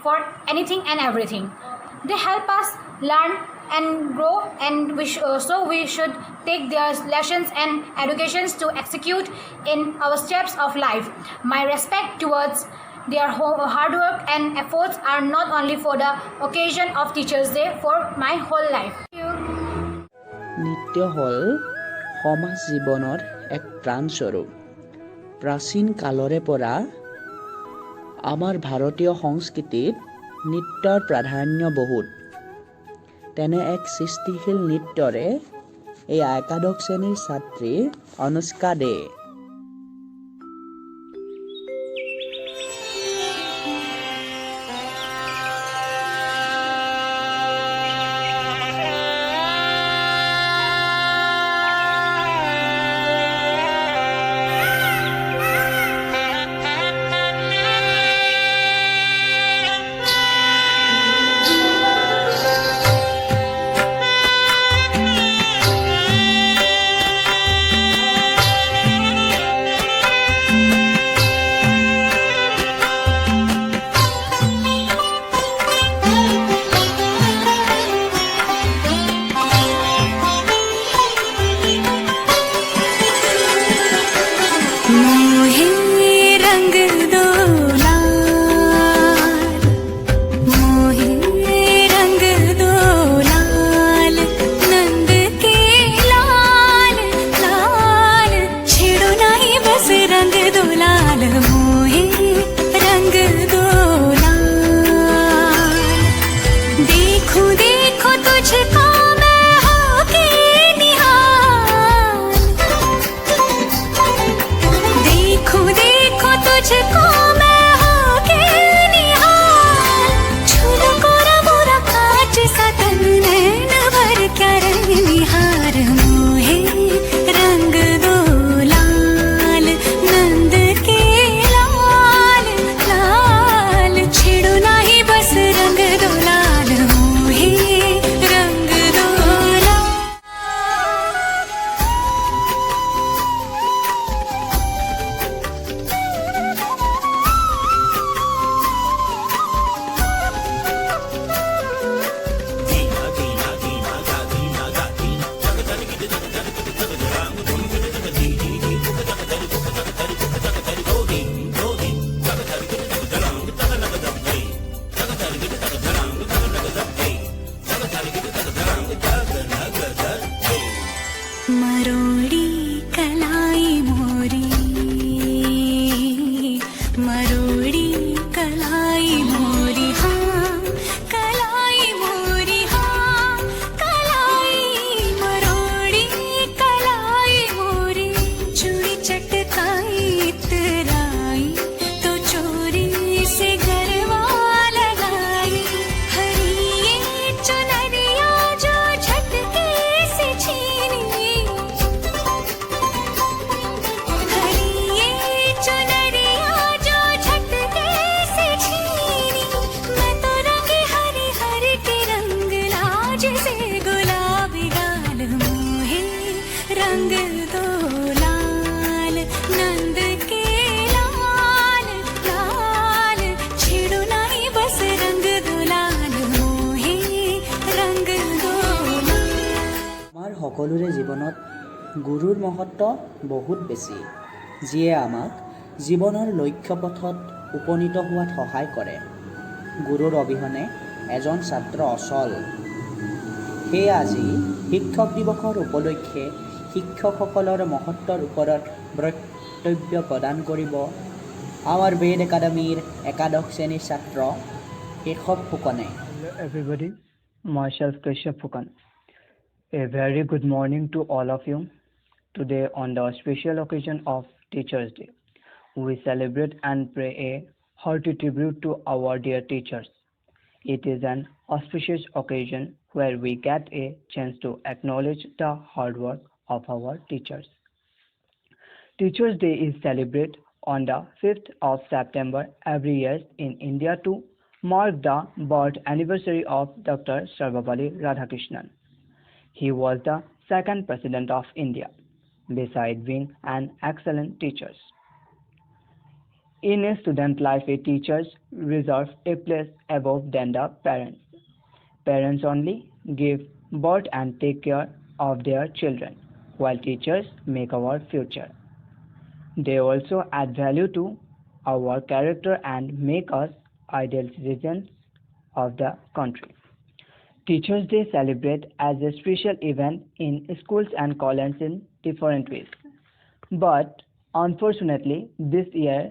for anything and everything. They help us learn and grow, and so we should take their lessons and educations to execute in our steps of life. My respect towards their hard work and efforts are not only for the occasion of Teachers' Day, for my whole life. Thank you. নৃত্য হ'ল সমাজ জীৱনৰ এক প্ৰাণস্বৰূপ। প্ৰাচীন কালৰে পৰা আমাৰ ভাৰতীয় সংস্কৃতিত নৃত্যৰ প্ৰাধান্য বহুত। তেনে এক সৃষ্টিশীল নৃত্যৰে এই একাদশ শ্ৰেণীৰ ছাত্ৰী অনুষ্কা দে रंग সকলোৰে জীৱনত গুৰুৰ মহত্ব বহুত বেছি, যিয়ে আমাক জীৱনৰ লক্ষ্য পথত উপনীত হোৱাত সহায় কৰে। গুৰুৰ অবিহনে এজন ছাত্ৰ অচল। সেয়ে আজি শিক্ষক দিৱসৰ উপলক্ষে শিক্ষকসকলৰ মহত্বৰ ওপৰত বক্তব্য প্ৰদান কৰিব আমাৰ বেদ একাডেমীৰ একাদশ শ্ৰেণীৰ ছাত্ৰ কেশৱ ফুকনে। Hello everybody, myself Keshav Fukan. A very good morning to all of you. Today on the special occasion of Teachers Day, we celebrate and pay a hearty tribute to our dear teachers. It is an auspicious occasion where we get a chance to acknowledge the hard work of our teachers. Teachers Day is celebrated on the 5th of September every year in India to mark the birth anniversary of Dr. Sarvepalli Radhakrishnan. He was the second president of India, besides being an excellent teacher. In a student life, a teacher reserves a place above than the parents. Parents only give birth and take care of their children, while teachers make our future. They also add value to our character and make us ideal citizens of the country. Teachers Day celebrated as a special event in schools and colleges in different ways. But unfortunately, this year,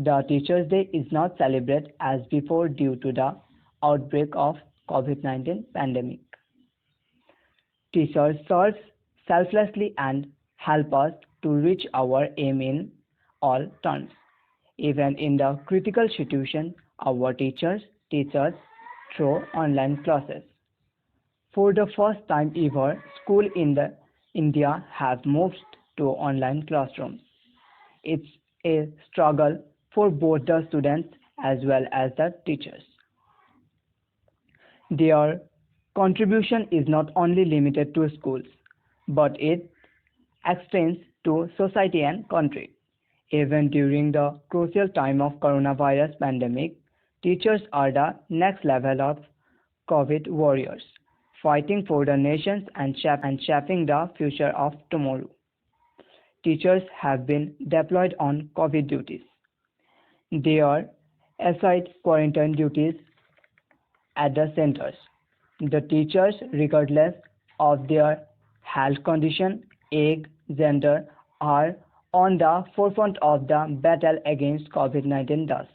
the Teachers Day is not celebrated as before due to the outbreak of COVID-19 pandemic. Teachers serve selflessly and help us to reach our aim in all terms. Even in the critical situation, our teachers teach us through online classes. For the first time ever, school in India have moved to online classrooms. It's a struggle for both the students as well as the teachers. Their contribution is not only limited to schools, but it extends to society and country. Even during the crucial time of coronavirus pandemic, teachers are the next level of COVID warriors, fighting for the nations and shaping the future of tomorrow. Teachers have been deployed on COVID duties. They are assigned quarantine duties at the centers. The teachers, regardless of their health condition, age, gender, are on the forefront of the battle against COVID-19 thus.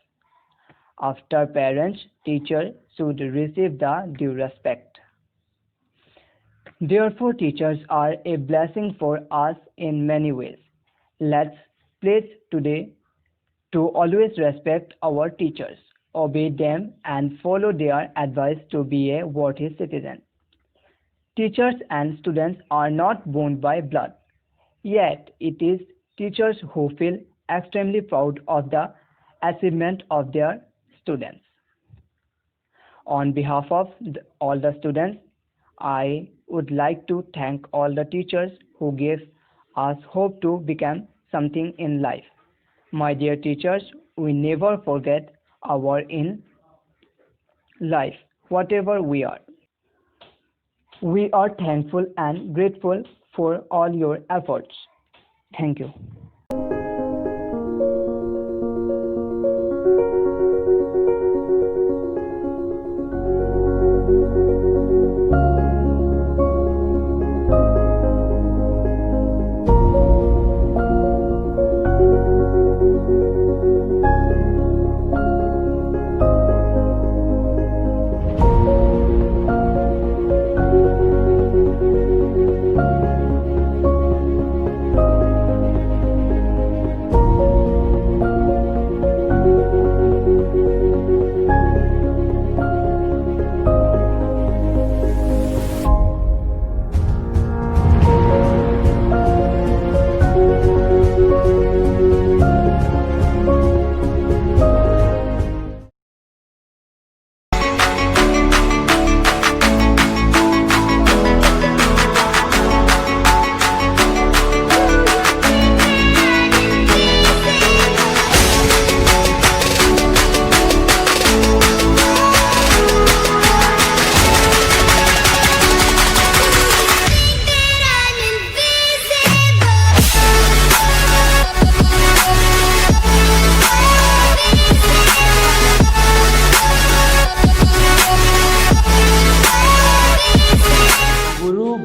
After parents, teachers should receive the due respect. Therefore, teachers are a blessing for us in many ways. Let's pledge today to always respect our teachers, obey them, and follow their advice to be a worthy citizen. Teachers and students are not bound by blood, yet it is teachers who feel extremely proud of the achievement of their students. On behalf of all the students, I would like to thank all the teachers who gave us hope to become something in life. My dear teachers, we never forget our in life, whatever we are. We are thankful and grateful for all your efforts. Thank you.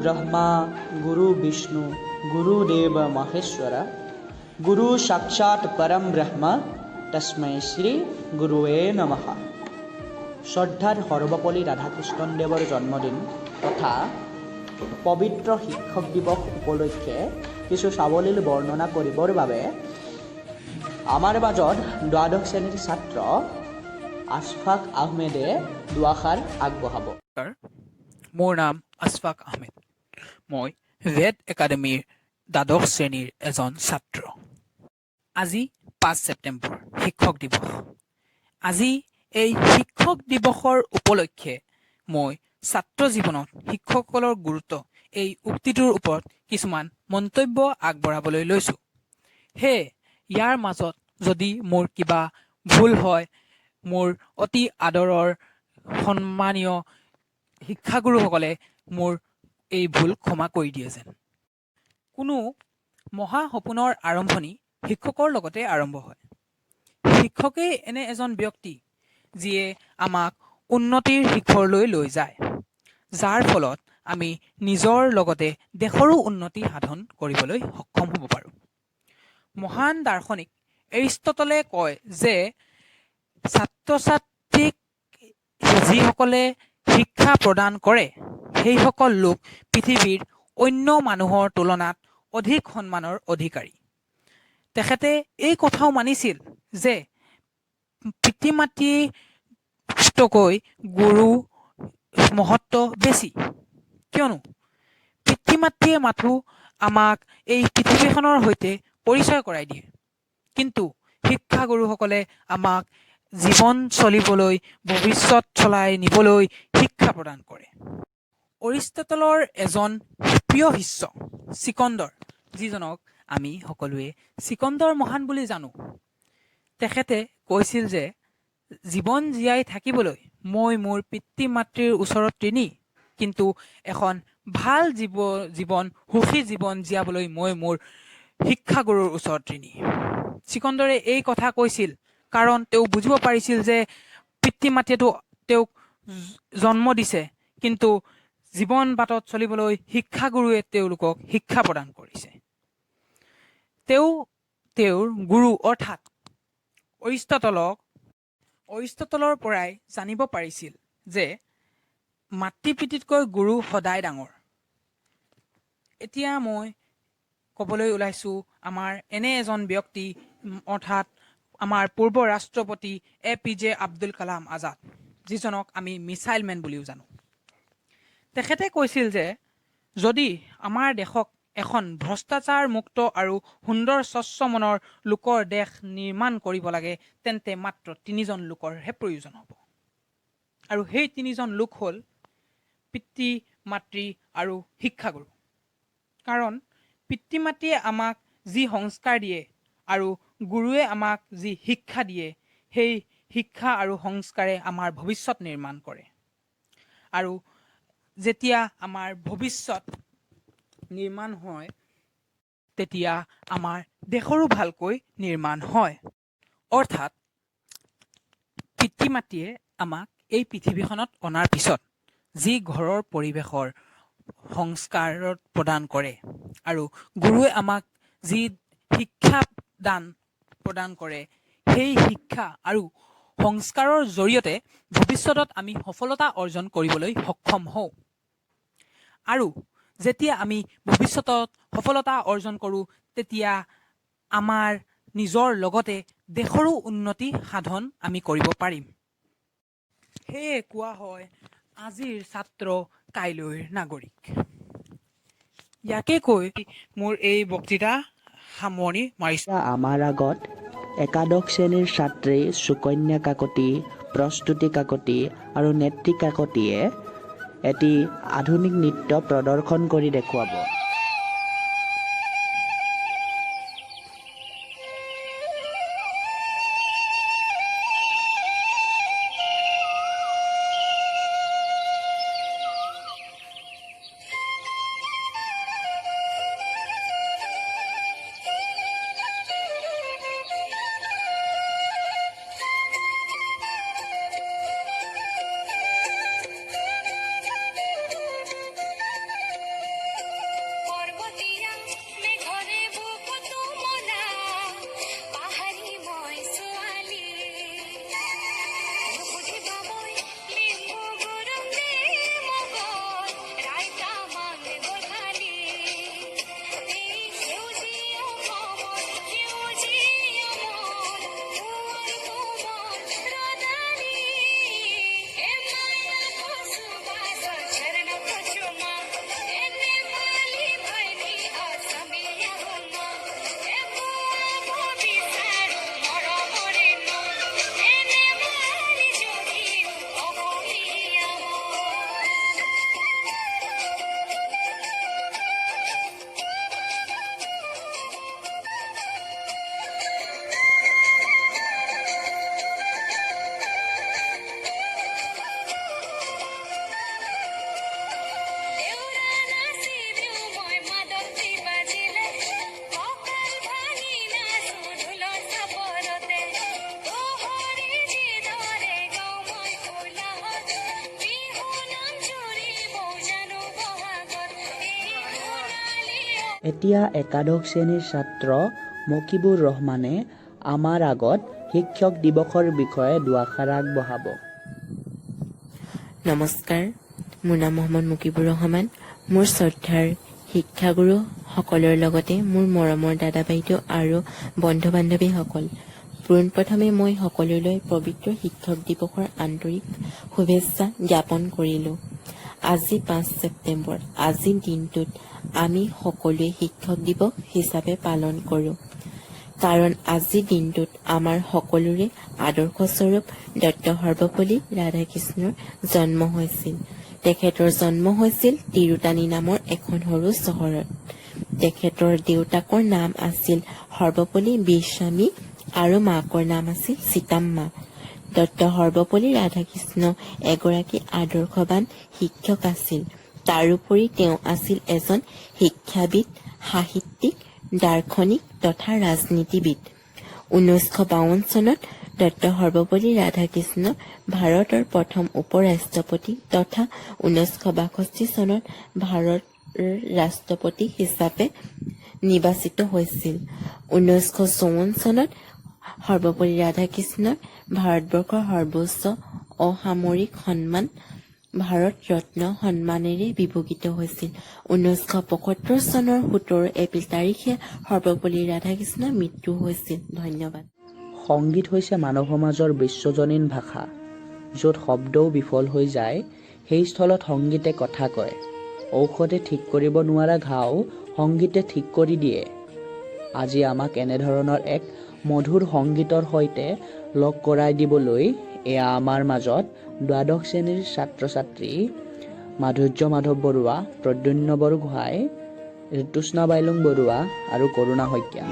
Brahma गुरु विष्णु गुरुदेव महेश्वर गुरु साक्षात् परम ब्रह्म तस्मै শ্ৰী গুৰুৱে নমঃ। শ্ৰদ্ধাৰ সৰ্বপল্লী ৰাধাকৃষ্ণদেৱৰ জন্মদিন তথা পবিত্ৰ শিক্ষক দিৱস উপলক্ষে কিছু সাৱলীল বৰ্ণনা কৰিবৰ বাবে আমাৰ মাজত দ্বাদশ শ্ৰেণীৰ ছাত্ৰ আশফাক আহমেদে দুআষাৰ আগবঢ়াব। মোৰ নাম আশফাক আহমেদ। মই ভেদ একাডেমীৰ দ্বাদশ শ্ৰেণীৰ এজন ছাত্ৰ। আজি 5 ছেপ্টেম্বৰ শিক্ষক দিৱস। আজি এই শিক্ষক দিৱসৰ উপলক্ষে মই ছাত্ৰ জীৱনত শিক্ষকসকলৰ গুৰুত্ব এই উক্তিটোৰ ওপৰত কিছুমান মন্তব্য আগবঢ়াবলৈ লৈছোঁ। সেয়ে ইয়াৰ মাজত যদি মোৰ কিবা ভুল হয়, মোৰ অতি আদৰৰ সন্মানীয় শিক্ষাগুৰুসকলে মোৰ এই ভুল ক্ষমা কৰি দিয়ে যেন। কোনো মহা সপোনৰ আৰম্ভণি শিক্ষকৰ লগতে আৰম্ভ হয়। শিক্ষকেই এনে এজন ব্যক্তি যিয়ে আমাক উন্নতিৰ শিখৰলৈ লৈ যায়, যাৰ ফলত আমি নিজৰ লগতে দেশৰো উন্নতি সাধন কৰিবলৈ সক্ষম হ'ব পাৰোঁ। মহান দাৰ্শনিক এৰিষ্টটলে কয় যে ছাত্ৰ ছাত্ৰীক যিসকলে শিক্ষা প্ৰদান কৰে সেইসকল লোক পৃথিৱীৰ অন্য মানুহৰ তুলনাত অধিক সন্মানৰ অধিকাৰী। তেখেতে এই কথাও মানিছিল যে পিতৃ মাতৃতকৈ গুৰু মহত্ব বেছি, কিয়নো পিতৃ মাতৃয়ে মাথো আমাক এই পৃথিৱীখনৰ সৈতে পৰিচয় কৰাই দিয়ে, কিন্তু শিক্ষাগুৰুসকলে আমাক জীৱন চলিবলৈ, ভৱিষ্যত চলাই নিবলৈ শিক্ষা প্ৰদান কৰে। এৰিষ্টটলৰ এজন প্ৰিয় শিষ্য চিকন্দৰ, যিজনক আমি সকলোৱে চিকন্দৰ মহান বুলি জানো, তেখেতে কৈছিল যে জীৱন জীয়াই থাকিবলৈ মই মোৰ পিতৃ মাতৃৰ ওচৰত ঋণী, কিন্তু এখন ভাল জীৱন সুখী জীৱন জীয়াবলৈ মই মোৰ শিক্ষাগুৰুৰ ওচৰত ঋণী। চিকন্দৰে এই কথা কৈছিল কাৰণ তেওঁ বুজিব পাৰিছিল যে পিতৃ মাতৃয়েতো তেওঁক জন্ম দিছে, কিন্তু জীৱন বাটত চলিবলৈ শিক্ষাগুৰুৱে তেওঁলোকক শিক্ষা প্ৰদান কৰিছে। তেওঁ তেওঁৰ গুৰু অৰ্থাৎ এৰিষ্টটলৰ পৰাই জানিব পাৰিছিল যে মাতৃ পিতৃতকৈ গুৰু সদায় ডাঙৰ। এতিয়া মই ক'বলৈ ওলাইছোঁ আমাৰ এনে এজন ব্যক্তি অৰ্থাৎ আমাৰ পূৰ্ব ৰাষ্ট্ৰপতি APJ আব্দুল কালাম আজাদ, যিজনক আমি মিছাইল মেন বুলিও জানো। তেখেতে কৈছিল যে যদি আমাৰ দেশক এখন ভ্ৰষ্টাচাৰ মুক্ত আৰু সুন্দৰ স্বচ্ছ মনৰ লোকৰ দেশ নিৰ্মাণ কৰিব লাগে, তেন্তে মাত্ৰ 3জন লোকৰহে প্ৰয়োজন হ'ব। আৰু সেই 3জন লোক হ'ল পিতৃ মাতৃ আৰু শিক্ষাগুৰু। কাৰণ পিতৃ মাতৃয়ে আমাক যি সংস্কাৰ দিয়ে আৰু গুৰুৱে আমাক যি শিক্ষা দিয়ে, সেই শিক্ষা আৰু সংস্কাৰে আমাৰ ভৱিষ্যত নিৰ্মাণ কৰে। আৰু যেতিয়া আমাৰ ভৱিষ্যত নিৰ্মাণ হয়, তেতিয়া আমাৰ দেশৰো ভালকৈ নিৰ্মাণ হয়। অৰ্থাৎ পিতৃ মাতৃয়ে আমাক এই পৃথিৱীখনত অনাৰ পিছত যি ঘৰৰ পৰিৱেশৰ সংস্কাৰত প্ৰদান কৰে আৰু গুৰুৱে আমাক যি শিক্ষা দান প্ৰদান কৰে, সেই শিক্ষা আৰু সংস্কাৰৰ জৰিয়তে ভৱিষ্যতত আমি সফলতা অৰ্জন কৰিবলৈ সক্ষম হওঁ। আৰু যেতিয়া আমি ভৱিষ্যতত সফলতা অৰ্জন কৰোঁ, তেতিয়া আমাৰ নিজৰ লগতে দেশৰো উন্নতি সাধন আমি কৰিব পাৰিম। সেয়ে কোৱা হয় আজিৰ ছাত্ৰ কাইলৈৰ নাগৰিক। ইয়াকে কৈ মোৰ এই বক্তৃতা সামৰণি মাৰিছোঁ। আমাৰ আগত একাদশ শ্ৰেণীৰ ছাত্ৰী সুকন্যা কাকতি, প্ৰস্তুতি কাকতি আৰু নেত্ৰী কাকতিয়ে এটি আধুনিক নৃত্য প্ৰদৰ্শন কৰি দেখুৱাব। এতিয়া একাদশ শ্ৰেণীৰ ছাত্ৰ মকিবুৰ ৰহমানে আমাৰ আগত শিক্ষক দিৱসৰ বিষয়ে দুআষাৰ আগবঢ়াব। নমস্কাৰ, মোৰ নাম মহম্মদ মুকিবুৰ ৰহমান। মোৰ শ্ৰদ্ধাৰ শিক্ষাগুৰুসকলৰ লগতে মোৰ মৰমৰ দাদা বাইদেউ আৰু বন্ধু বান্ধৱীসকল, পোনপ্ৰথমে মই সকলোলৈ পবিত্ৰ শিক্ষক দিৱসৰ আন্তৰিক শুভেচ্ছা জ্ঞাপন কৰিলোঁ। আজি 5 ছেপ্টেম্বৰ, আজিৰ দিনটোত আমি সকলোৱে শিক্ষক দিৱস হিচাপে পালন কৰোঁ। কাৰণ আজিৰ দিনটোত আমাৰ সকলোৰে আদৰ্শস্বৰূপ ডক্টৰ সৰ্বপল্লী ৰাধাকৃষ্ণৰ জন্ম হৈছিল। তেখেতৰ জন্ম হৈছিল তিৰুতানী নামৰ এখন সৰু চহৰত। তেখেতৰ দেউতাকৰ নাম আছিল সৰ্বপল্লী বিৰস্বামী আৰু মাকৰ নাম আছিল সীতাম্মা। ডক্টৰ সৰ্বপল্লী ৰাধাকৃষ্ণ এগৰাকী আদৰ্শৱান শিক্ষক আছিল। তাৰোপৰি তেওঁ আছিল এজন শিক্ষাবিদ, সাহিত্যিক, দাৰ্শনিক তথা ৰাজনীতিবিদ। 1952 চনত ডক্টৰ সৰ্বপল্লী ৰাধাকৃষ্ণ ভাৰতৰ প্ৰথম উপ-ৰাষ্ট্ৰপতি তথা 1962 চনত ভাৰতৰ ৰাষ্ট্ৰপতি হিচাপে নিৰ্বাচিত হৈছিল। 1954 চনত সৰ্বপল্লী ৰাধাকৃষ্ণই ভাৰতবৰ্ষৰ সৰ্বোচ্চ অসামৰিক সন্মান ভাৰত ৰত্ন সন্মানেৰে বিভূষিত হৈছিল। 1975 চনৰ 17 এপ্ৰিল তাৰিখে সৰ্বপল্লী ৰাধাকৃষ্ণৰ মৃত্যু হৈছিল। ধন্যবাদ। সংগীত হৈছে মানৱ সমাজৰ বিশ্বজনীন ভাষা। য'ত শব্দও বিফল হৈ যায়, সেই স্থলত সংগীতে কথা কয়। ঔষধে ঠিক কৰিব নোৱাৰা ঘাও সংগীতে ঠিক কৰি দিয়ে। আজি আমাক এনেধৰণৰ এক মধুৰ সংগীতৰ সৈতে লগ কৰাই দিবলৈ এয়া আমাৰ মাজত দ্বাদশ শ্ৰেণীৰ ছাত্ৰ ছাত্ৰী মাধুৰ্য মাধৱ বৰুৱা, প্ৰদ্যুন্ন বৰগোহাঁই, ঋতুস্না বাইলুং বৰুৱা আৰু কৰুণা Saikia.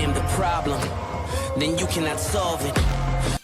am the problem, then you cannot solve it.